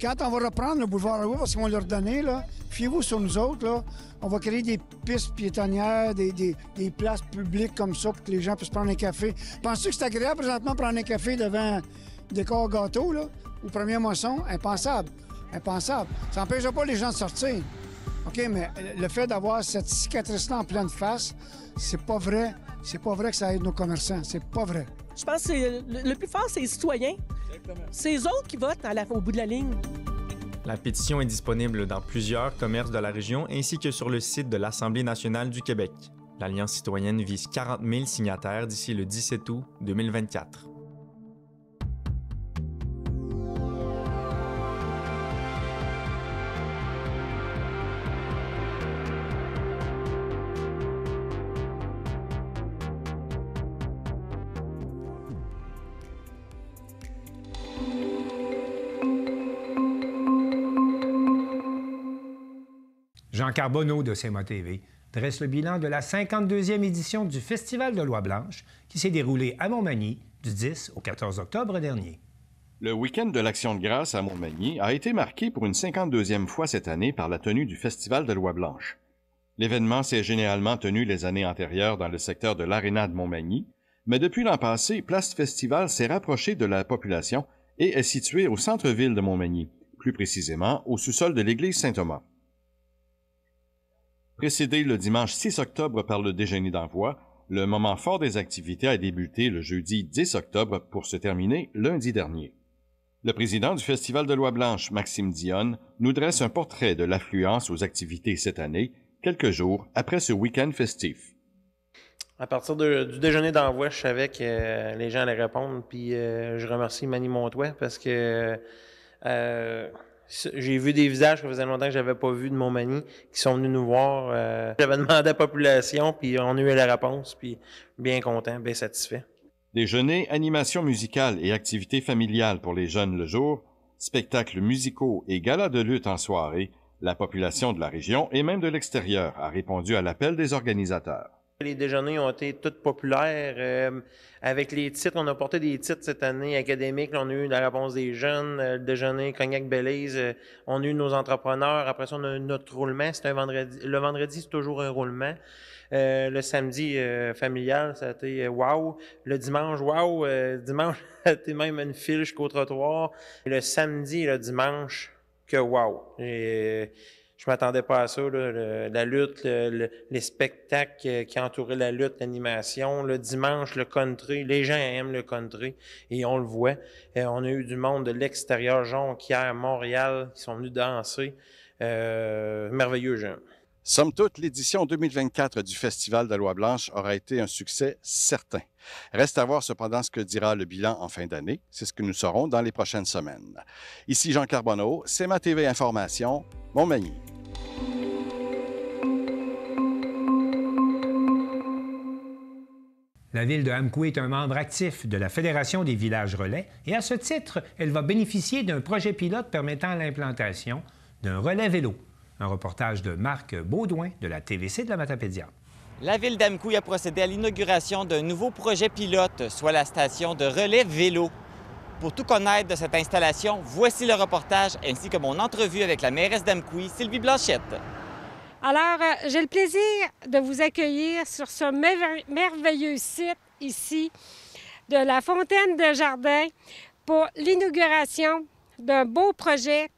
Quand on va reprendre le boulevard Rouault, parce qu'on va leur donner, là, fiez-vous sur nous autres, là, on va créer des pistes piétonnières, des places publiques comme ça pour que les gens puissent prendre un café. Penses-tu que c'est agréable présentement prendre un café devant un décor gâteau, là, ou première moisson? Impensable. Impensable. Ça n'empêchera pas les gens de sortir. OK, mais le fait d'avoir cette cicatrice-là en pleine face, c'est pas vrai. C'est pas vrai que ça aide nos commerçants. C'est pas vrai. Je pense que le plus fort, c'est les citoyens. C'est eux autres qui votent au bout de la ligne. La pétition est disponible dans plusieurs commerces de la région ainsi que sur le site de l'Assemblée nationale du Québec. L'Alliance citoyenne vise 40 000 signataires d'ici le 17 août 2024. Jean Carbonneau de CMA TV dresse le bilan de la 52e édition du Festival de l'Oie-Blanche qui s'est déroulé à Montmagny du 10 au 14 octobre dernier. Le week-end de l'Action de grâce à Montmagny a été marqué pour une 52e fois cette année par la tenue du Festival de l'Oie-Blanche. L'événement s'est généralement tenu les années antérieures dans le secteur de l'Aréna de Montmagny, mais depuis l'an passé, Place Festival s'est rapproché de la population et est situé au centre-ville de Montmagny, plus précisément au sous-sol de l'église Saint-Thomas. Précédé le dimanche 6 octobre par le déjeuner d'envoi, le moment fort des activités a débuté le jeudi 10 octobre pour se terminer lundi dernier. Le président du Festival de l'Oie-Blanche, Maxime Dionne, nous dresse un portrait de l'affluence aux activités cette année, quelques jours après ce week-end festif. À partir du déjeuner d'envoi, je savais que les gens allaient répondre, puis je remercie Manny Montois parce que j'ai vu des visages que faisait longtemps que je n'avais pas vu de Montmagny qui sont venus nous voir. J'avais demandé à la population, puis on a eu la réponse, puis bien content, bien satisfait. Déjeuner, animation musicale et activités familiales pour les jeunes le jour, spectacles musicaux et galas de lutte en soirée, la population de la région et même de l'extérieur a répondu à l'appel des organisateurs. Les déjeuners ont été tous populaires. Avec les titres, on a porté des titres cette année académiques. Là, on a eu la réponse des jeunes, le déjeuner Cognac Belize. On a eu nos entrepreneurs. Après ça, on a eu notre roulement. C'est un vendredi. Le vendredi, c'est toujours un roulement. Le samedi familial, ça a été wow. Le dimanche, wow. Dimanche, ça a été même une file jusqu'au trottoir. Et le samedi et le dimanche, que wow. Je m'attendais pas à ça, là, la lutte, les spectacles qui entouraient la lutte, l'animation. Le dimanche, le country. Les gens aiment le country et on le voit. On a eu du monde de l'extérieur, Jonquière, Montréal, qui sont venus danser. Merveilleux gens. Somme toute, l'édition 2024 du Festival de l'Oie-Blanche aura été un succès certain. Reste à voir cependant ce que dira le bilan en fin d'année. C'est ce que nous saurons dans les prochaines semaines. Ici Jean Carbonneau, CMA TV Information, Montmagny. La ville de Amqui est un membre actif de la Fédération des villages relais et à ce titre, elle va bénéficier d'un projet pilote permettant l'implantation d'un relais vélo. Un reportage de Marc Baudouin de la TVC de la Matapédia. La ville d'Amqui a procédé à l'inauguration d'un nouveau projet pilote, soit la station de relais vélo. Pour tout connaître de cette installation, voici le reportage ainsi que mon entrevue avec la mairesse d'Amqui, Sylvie Blanchette. Alors, j'ai le plaisir de vous accueillir sur ce merveilleux site ici de la Fontaine de Jardin pour l'inauguration d'un beau projet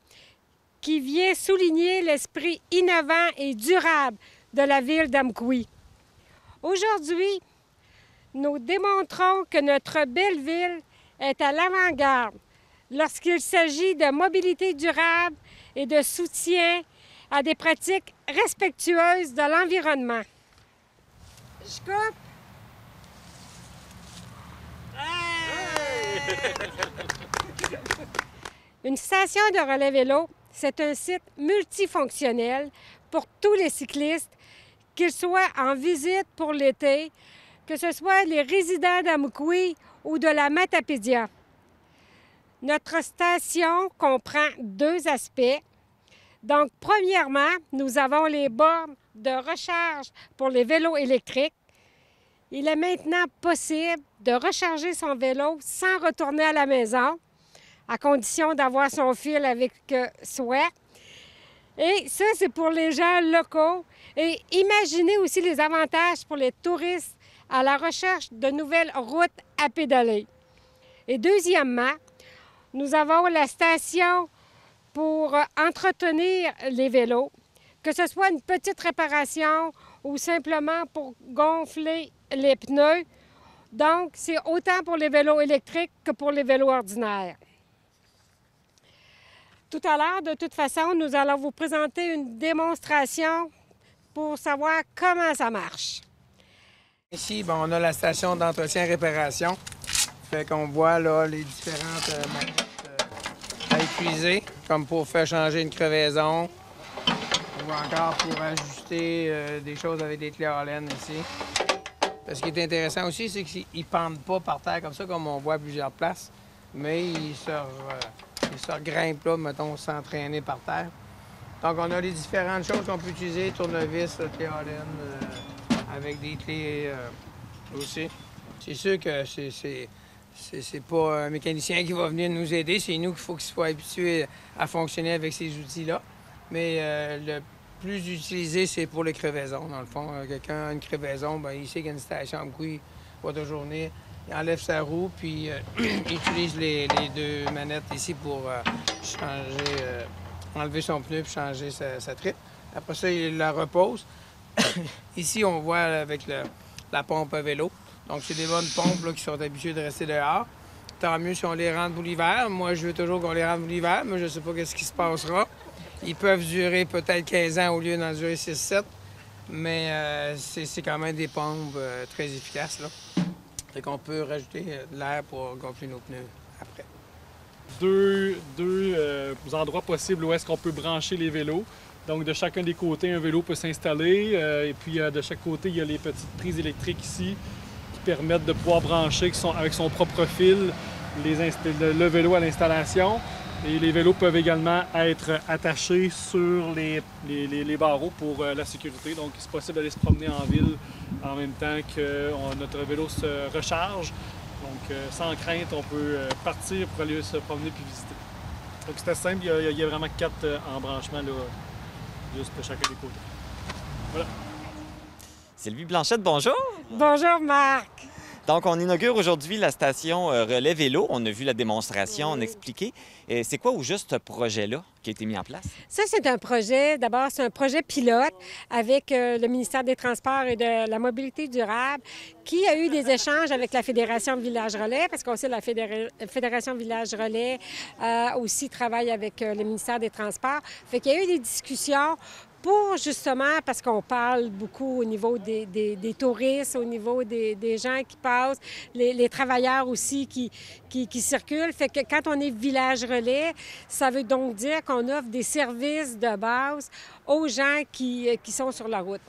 qui vient souligner l'esprit innovant et durable de la ville d'Amqui. Aujourd'hui, nous démontrons que notre belle ville est à l'avant-garde lorsqu'il s'agit de mobilité durable et de soutien à des pratiques respectueuses de l'environnement. Je coupe. Une station de relais vélo, c'est un site multifonctionnel pour tous les cyclistes, qu'ils soient en visite pour l'été, que ce soit les résidents d'Amqui ou de la Matapédia. Notre station comprend 2 aspects. Donc, premièrement, nous avons les bornes de recharge pour les vélos électriques. Il est maintenant possible de recharger son vélo sans retourner à la maison, à condition d'avoir son fil avec soi. Et ça, c'est pour les gens locaux. Et imaginez aussi les avantages pour les touristes à la recherche de nouvelles routes à pédaler. Et deuxièmement, nous avons la station pour entretenir les vélos, que ce soit une petite réparation ou simplement pour gonfler les pneus. Donc, c'est autant pour les vélos électriques que pour les vélos ordinaires. Tout à l'heure, de toute façon, nous allons vous présenter une démonstration pour savoir comment ça marche. Ici, bon, on a la station d'entretien-réparation. Fait qu'on voit là les différentes manettes à utiliser, comme pour faire changer une crevaison ou encore pour ajuster des choses avec des clés Allen ici. Ce qui est intéressant aussi, c'est qu'ils ne pendent pas par terre comme ça, comme on voit à plusieurs places, mais ils se grimpent là, mettons, sans traîner par terre. Donc, on a les différentes choses qu'on peut utiliser, tournevis, clés Allen, avec des clés aussi. C'est sûr que c'est pas un mécanicien qui va venir nous aider, c'est nous qu'il faut qu'il soit habitué à fonctionner avec ces outils-là. Mais le plus utilisé, c'est pour les crevaisons, dans le fond. Quelqu'un a une crevaison, bien, il sait qu'il y a une station à Amqui, il va de journée, il enlève sa roue, puis il utilise les 2 manettes ici pour changer, enlever son pneu puis changer sa tripe. Après ça, il la repose. Ici, on voit avec la pompe à vélo. Donc, c'est des bonnes pompes là, qui sont habituées de rester dehors. Tant mieux si on les rentre pour l'hiver. Moi, je veux toujours qu'on les rentre pour l'hiver, mais je ne sais pas ce qui se passera. Ils peuvent durer peut-être 15 ans au lieu d'en durer 6-7, mais c'est quand même des pompes très efficaces. Là. Fait qu'on peut rajouter de l'air pour gonfler nos pneus après. Deux endroits possibles où est-ce qu'on peut brancher les vélos. Donc, de chacun des côtés, un vélo peut s'installer. Et puis, de chaque côté, il y a les petites prises électriques ici qui permettent de pouvoir brancher avec son propre fil le vélo à l'installation. Et les vélos peuvent également être attachés sur les barreaux pour la sécurité. Donc, c'est possible d'aller se promener en ville en même temps que notre vélo se recharge. Donc, sans crainte, on peut partir pour aller se promener puis visiter. Donc, c'est assez simple. Il y a vraiment 4 embranchements là, juste de chacun des côtés. Voilà. Sylvie Blanchette, bonjour. Bonjour, Marc. Donc, on inaugure aujourd'hui la station Relais Vélo. On a vu la démonstration, on a expliqué. C'est quoi au juste ce projet-là qui a été mis en place? Ça, c'est un projet, d'abord, c'est un projet pilote avec le ministère des Transports et de la Mobilité durable qui a eu des échanges avec la Fédération Village Relais, parce qu'on sait que la Fédération Village Relais aussi travaille avec le ministère des Transports. Fait qu'il y a eu des discussions pour justement, parce qu'on parle beaucoup au niveau des touristes, au niveau des gens qui passent, les travailleurs aussi qui circulent. Fait que quand on est village relais, ça veut donc dire qu'on offre des services de base aux gens qui sont sur la route.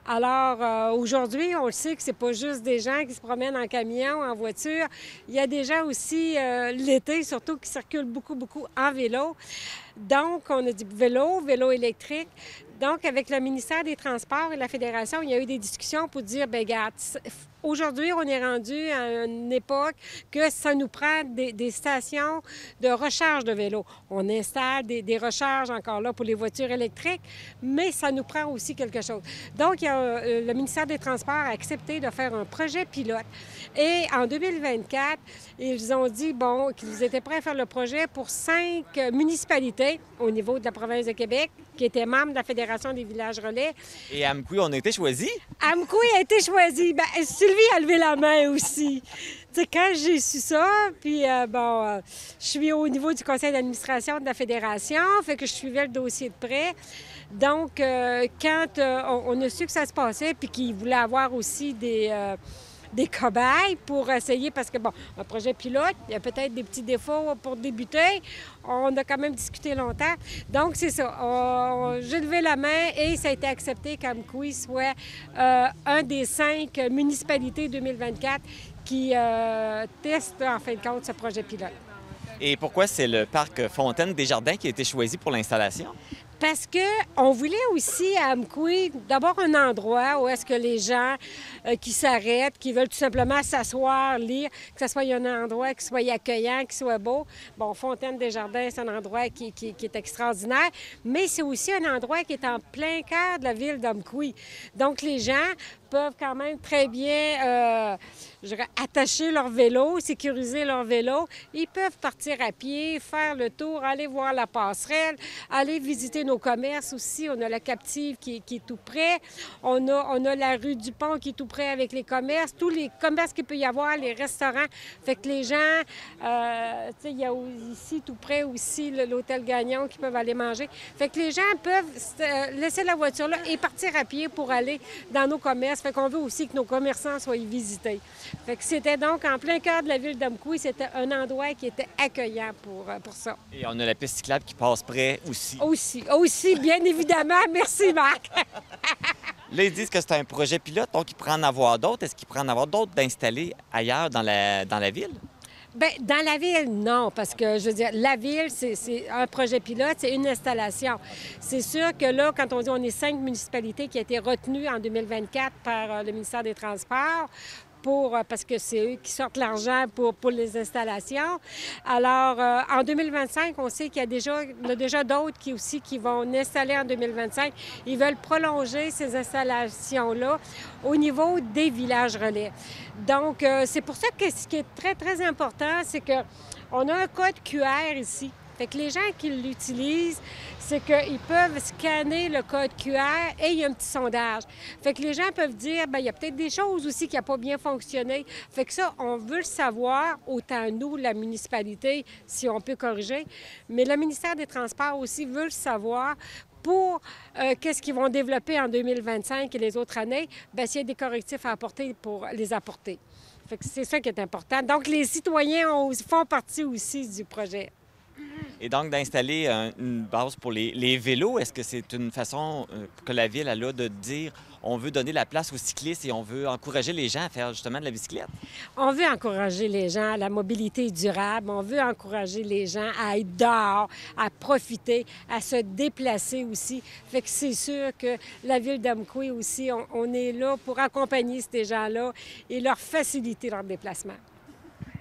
Alors, aujourd'hui, on le sait que c'est pas juste des gens qui se promènent en camion, en voiture. Il y a des gens aussi, l'été, surtout, qui circulent beaucoup en vélo. Donc, on a dit vélo électrique. Donc, avec le ministère des Transports et la Fédération, il y a eu des discussions pour dire, bien, regarde, aujourd'hui, on est rendu à une époque que ça nous prend des stations de recharge de vélos. On installe des recharges encore là pour les voitures électriques, mais ça nous prend aussi quelque chose. Donc, le ministère des Transports a accepté de faire un projet pilote. Et en 2024, ils ont dit, bon, qu'ils étaient prêts à faire le projet pour 5 municipalités au niveau de la province de Québec, qui étaient membres de la Fédération des villages relais. Et Amqui, on a été choisi? Amqui a été choisi. Bien, Sylvie a levé la main aussi. Tu sais, quand j'ai su ça, puis je suis au niveau du conseil d'administration de la Fédération, fait que je suivais le dossier de près. Donc, quand on a su que ça se passait, puis qu'ils voulaient avoir aussi des cobayes pour essayer, parce que, bon, un projet pilote, il y a peut-être des petits défauts pour débuter. On a quand même discuté longtemps. Donc, c'est ça. J'ai levé la main et ça a été accepté qu'Amqui soit un des 5 municipalités 2024 qui testent, en fin de compte, ce projet pilote. Et pourquoi c'est le parc Fontaine-Desjardins qui a été choisi pour l'installation? Parce qu'on voulait aussi à Amqui, d'abord un endroit où est-ce que les gens qui s'arrêtent, qui veulent tout simplement s'asseoir, lire, que ce soit un endroit qui soit accueillant, qui soit beau. Bon, Fontaine-Desjardins, c'est un endroit qui est extraordinaire, mais c'est aussi un endroit qui est en plein cœur de la ville d'Amqui. Donc, les gens peuvent quand même très bien attacher leur vélo, sécuriser leur vélo. Ils peuvent partir à pied, faire le tour, aller voir la passerelle, aller visiter nos commerces aussi. On a la captive qui est tout près. On a la rue du Pont qui est tout près avec les commerces. Tous les commerces qu'il peut y avoir, les restaurants. Fait que les gens, tu sais, il y a ici tout près aussi l'hôtel Gagnon qui peuvent aller manger. Fait que les gens peuvent laisser la voiture là et partir à pied pour aller dans nos commerces. Fait qu'on veut aussi que nos commerçants soient visités. Fait que c'était donc en plein cœur de la ville d'Amqui. C'était un endroit qui était accueillant pour ça. Et on a la piste cyclable qui passe près aussi. Aussi, bien évidemment. Merci, Marc. Là, ils disent que c'est un projet pilote, donc il pourrait en avoir d'autres. Est-ce qu'il pourrait en avoir d'autres d'installer ailleurs dans la ville? Bien, dans la ville, non, parce que, je veux dire, la ville, c'est un projet pilote, c'est une installation. C'est sûr que là, quand on dit on est 5 municipalités qui ont été retenues en 2024 par le ministère des Transports, parce que c'est eux qui sortent l'argent pour les installations. Alors, en 2025, on sait qu'il y a déjà d'autres qui vont installer en 2025. Ils veulent prolonger ces installations-là au niveau des villages relais. Donc, c'est pour ça que ce qui est très, très important, c'est qu'on a un code QR ici. Fait que les gens qui l'utilisent, c'est qu'ils peuvent scanner le code QR et il y a un petit sondage. Fait que les gens peuvent dire, bien, il y a peut-être des choses aussi qui n'ont pas bien fonctionné. Fait que ça, on veut le savoir, autant nous, la municipalité, si on peut corriger, mais le ministère des Transports aussi veut le savoir pour qu'est-ce qu'ils vont développer en 2025 et les autres années, bien, s'il y a des correctifs à apporter pour les apporter. Fait que c'est ça qui est important. Donc, les citoyens font partie aussi du projet. Et donc, d'installer une base pour les vélos, est-ce que c'est une façon que la ville a là de dire on veut donner la place aux cyclistes et on veut encourager les gens à faire justement de la bicyclette? On veut encourager les gens à la mobilité durable. On veut encourager les gens à être dehors, à profiter, à se déplacer aussi. Fait que c'est sûr que la ville d'Amqui aussi, on est là pour accompagner ces gens-là et leur faciliter leur déplacement.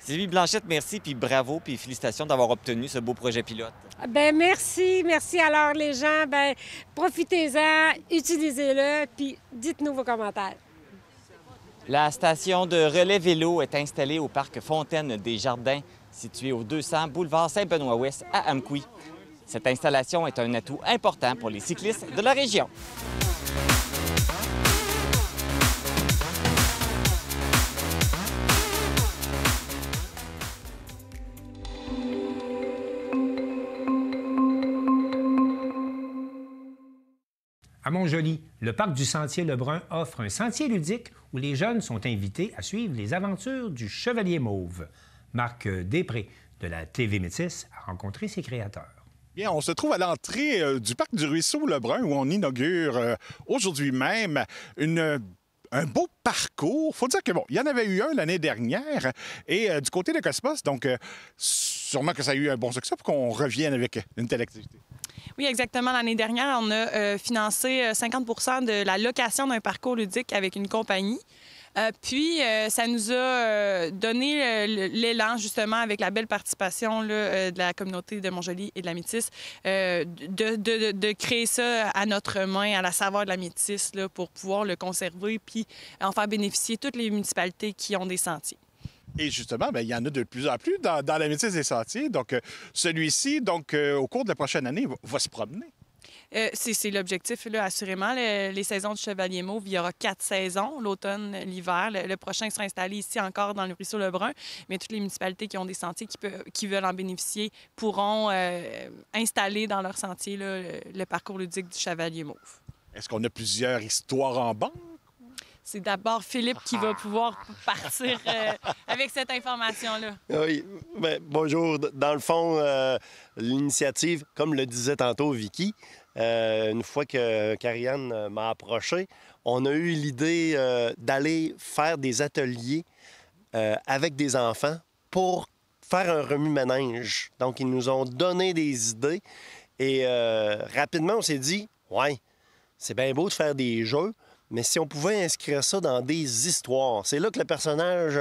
Sylvie Blanchette, merci, puis bravo, puis félicitations d'avoir obtenu ce beau projet pilote. Bien, merci. Alors, les gens, bien, profitez-en, utilisez-le, puis dites-nous vos commentaires. La station de relais vélo est installée au parc Fontaine-Desjardins, situé au 200 boulevard Saint-Benoît-Ouest à Amqui. Cette installation est un atout important pour les cyclistes de la région. À Montjoly, le parc du Sentier Lebrun offre un sentier ludique où les jeunes sont invités à suivre les aventures du Chevalier Mauve. Marc Després, de la TV Métis, a rencontré ses créateurs. Bien, on se trouve à l'entrée du parc du Ruisseau Lebrun où on inaugure aujourd'hui même un beau parcours. Il faut dire que, bon, il y en avait eu un l'année dernière et du côté de Cosmos, donc sûrement que ça a eu un bon succès pour qu'on revienne avec une telle activité. Oui, exactement. L'année dernière, on a financé 50 % de la location d'un parcours ludique avec une compagnie. Puis, ça nous a donné l'élan, justement, avec la belle participation là, de la communauté de Montjoly et de la Métisse, de créer ça à notre main, à la saveur de la Métisse, là, pour pouvoir le conserver puis en faire bénéficier toutes les municipalités qui ont des sentiers. Et justement, bien, il y en a de plus en plus dans la Métisse des sentiers. Donc, celui-ci, au cours de la prochaine année, va se promener. C'est l'objectif, là, assurément. Les saisons du Chevalier Mauve, il y aura 4 saisons, l'automne, l'hiver. Le prochain sera installé ici encore dans le ruisseau Lebrun, mais toutes les municipalités qui ont des sentiers qui veulent en bénéficier pourront installer dans leur sentier là, le parcours ludique du Chevalier Mauve. Est-ce qu'on a plusieurs histoires en banque? C'est d'abord Philippe qui va pouvoir partir avec cette information-là. Oui, bien, bonjour. Dans le fond, l'initiative, comme le disait tantôt Vicky, une fois que Karianne m'a approché, on a eu l'idée d'aller faire des ateliers avec des enfants pour faire un remue-ménage. Donc, ils nous ont donné des idées et rapidement, on s'est dit, ouais, c'est bien beau de faire des jeux, mais si on pouvait inscrire ça dans des histoires. C'est là que le personnage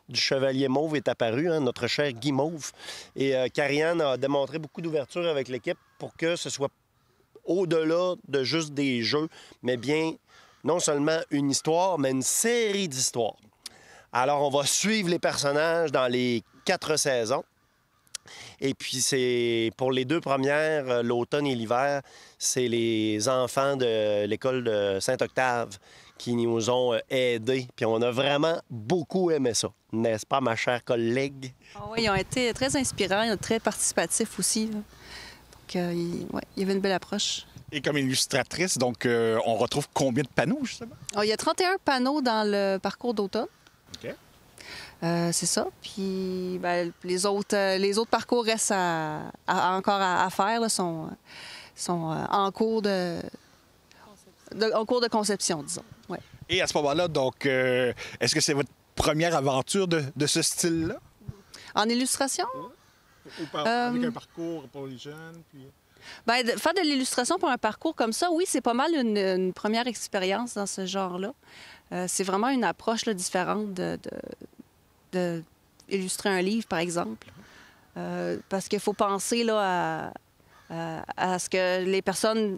du Chevalier Mauve est apparu, hein, notre cher Guy Mauve. Et Karianne a démontré beaucoup d'ouverture avec l'équipe pour que ce soit au-delà de juste des jeux, mais bien non seulement une histoire, mais une série d'histoires. Alors, on va suivre les personnages dans les 4 saisons. Et puis, c'est pour les 2 premières, l'automne et l'hiver, c'est les enfants de l'école de Saint-Octave qui nous ont aidés. Puis on a vraiment beaucoup aimé ça. N'est-ce pas, ma chère collègue? Oh oui, ils ont été très inspirants, très participatifs aussi. Là. Donc, ouais, il y avait une belle approche. Et comme illustratrice, donc, on retrouve combien de panneaux, justement? Oh, il y a 31 panneaux dans le parcours d'automne. OK. C'est ça. Puis ben, les autres parcours restent encore à faire, là, sont en cours de conception, disons. Ouais. Et à ce moment-là, donc, est-ce que c'est votre première aventure de ce style-là? En illustration? Ou avec un parcours pour les jeunes? Puis... Bien, faire de l'illustration pour un parcours comme ça, oui, c'est pas mal une première expérience dans ce genre-là. C'est vraiment une approche là, différente de illustrer un livre, par exemple. Parce qu'il faut penser là, à ce que les personnes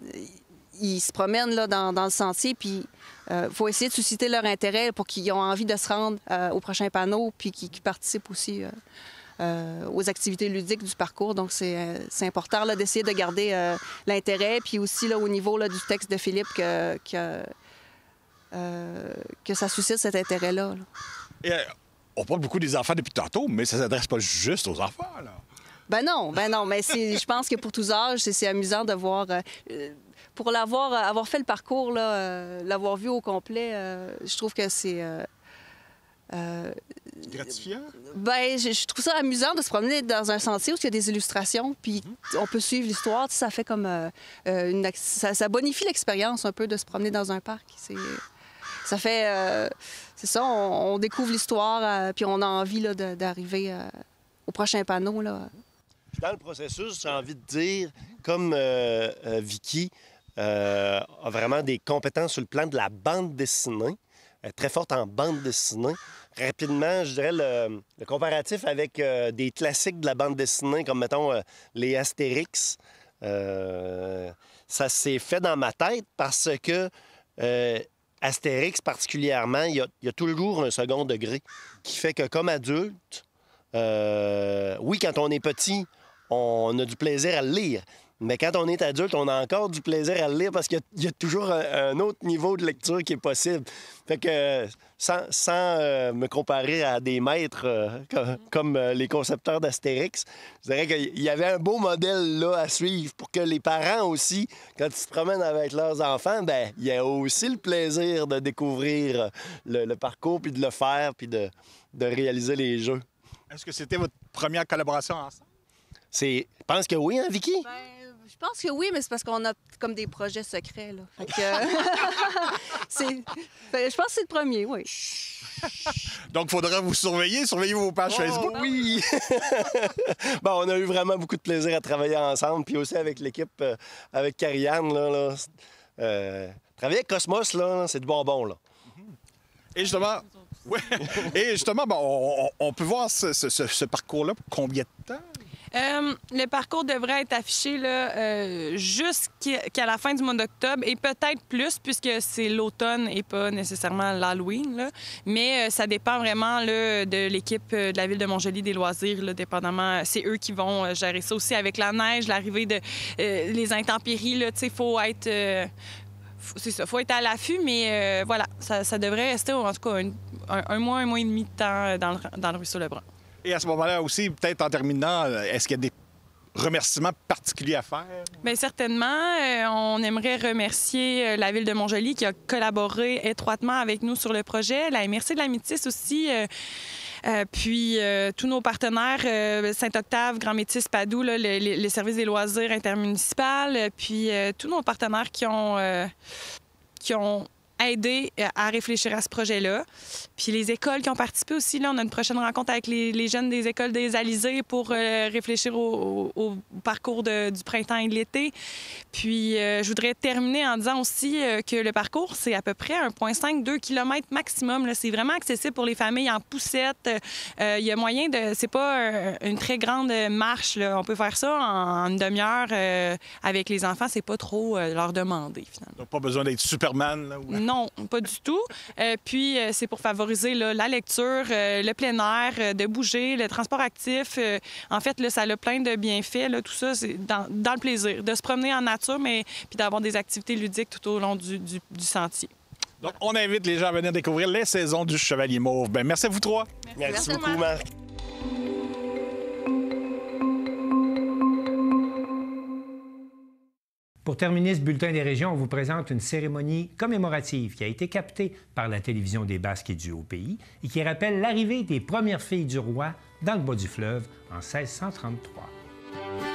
ils se promènent là, dans le sentier, puis il faut essayer de susciter leur intérêt pour qu'ils aient envie de se rendre au prochain panneau, puis qu'ils participent aussi aux activités ludiques du parcours. Donc, c'est important là, d'essayer de garder l'intérêt, puis aussi là, au niveau là, du texte de Philippe que ça suscite cet intérêt-là. Et, on parle beaucoup des enfants depuis tantôt, mais ça ne s'adresse pas juste aux enfants, là. Ben non, mais je pense que pour tous âges, c'est amusant de voir... pour avoir fait le parcours, l'avoir vu au complet, je trouve que c'est... gratifiant? Ben, je trouve ça amusant de se promener dans un sentier où il y a des illustrations, puis on peut suivre l'histoire. Ça fait comme... ça bonifie l'expérience un peu de se promener dans un parc. Ça fait... c'est ça, on découvre l'histoire, puis on a envie d'arriver au prochain panneau, là. Dans le processus, j'ai envie de dire, comme Vicky a vraiment des compétences sur le plan de la bande dessinée, très forte en bande dessinée. Rapidement, je dirais le comparatif avec des classiques de la bande dessinée, comme, mettons, les Astérix, ça s'est fait dans ma tête parce que Astérix, particulièrement, il y a toujours un second degré qui fait que, comme adulte, oui, quand on est petit, on a du plaisir à le lire. Mais quand on est adulte, on a encore du plaisir à le lire parce qu'il y a toujours un autre niveau de lecture qui est possible. Fait que, sans me comparer à des maîtres comme les concepteurs d'Astérix, je dirais qu'il y avait un beau modèle là à suivre pour que les parents aussi, quand ils se promènent avec leurs enfants, ben il y a aussi le plaisir de découvrir le parcours, puis de le faire, puis de réaliser les jeux. Est-ce que c'était votre première collaboration ensemble? Je pense que oui, hein, Vicky? Ben, je pense que oui, mais c'est parce qu'on a comme des projets secrets, là. Fait que, je pense que c'est le premier, oui. Donc, il faudra vous surveiller vos pages Facebook. Oui! Bon, on a eu vraiment beaucoup de plaisir à travailler ensemble, puis aussi avec l'équipe, avec Karianne, là. Travailler avec Cosmos, là, c'est du bonbon, là. Et justement, on peut voir ce parcours-là pour combien de temps? Le parcours devrait être affiché là, jusqu'à la fin du mois d'octobre et peut-être plus puisque c'est l'automne et pas nécessairement l'Halloween. Là. Mais ça dépend vraiment là, de l'équipe de la Ville de Montjoly des loisirs, là, dépendamment. C'est eux qui vont gérer ça aussi avec la neige, l'arrivée de les intempéries. Il faut être... c'est ça, faut être à l'affût, mais voilà, ça devrait rester en tout cas un mois et demi de temps dans le ruisseau Lebrun. Et à ce moment-là aussi, peut-être en terminant, est-ce qu'il y a des remerciements particuliers à faire? Bien, certainement. On aimerait remercier la Ville de Montjoly qui a collaboré étroitement avec nous sur le projet, la MRC de la Métis aussi, puis tous nos partenaires, Saint-Octave, Grand Métis, Padoue, là, les services des loisirs intermunicipaux, puis tous nos partenaires qui ont aidé à réfléchir à ce projet-là. Puis les écoles qui ont participé aussi, là, on a une prochaine rencontre avec les jeunes des écoles des Alizés pour réfléchir au parcours du printemps et de l'été. Puis je voudrais terminer en disant aussi que le parcours, c'est à peu près 1,5-2 km maximum. Là. C'est vraiment accessible pour les familles en poussette. Il y a moyen de... C'est pas une très grande marche. Là. On peut faire ça en une demi-heure avec les enfants. C'est pas trop leur demander, finalement. Donc, pas besoin d'être Superman, là? Ou... Non, pas du tout. Puis, c'est pour favoriser là, la lecture, le plein air, de bouger, le transport actif. En fait, là, ça a plein de bienfaits. Là, tout ça, c'est dans le plaisir. De se promener en nature, mais puis d'avoir des activités ludiques tout au long du sentier. Donc, on invite les gens à venir découvrir les saisons du Chevalier Mauve. Bien, merci à vous trois. Merci beaucoup, Marc. Pour terminer ce bulletin des régions, on vous présente une cérémonie commémorative qui a été captée par la télévision des Basques et du Haut-Pays et qui rappelle l'arrivée des premières filles du roi dans le bas du fleuve en 1633.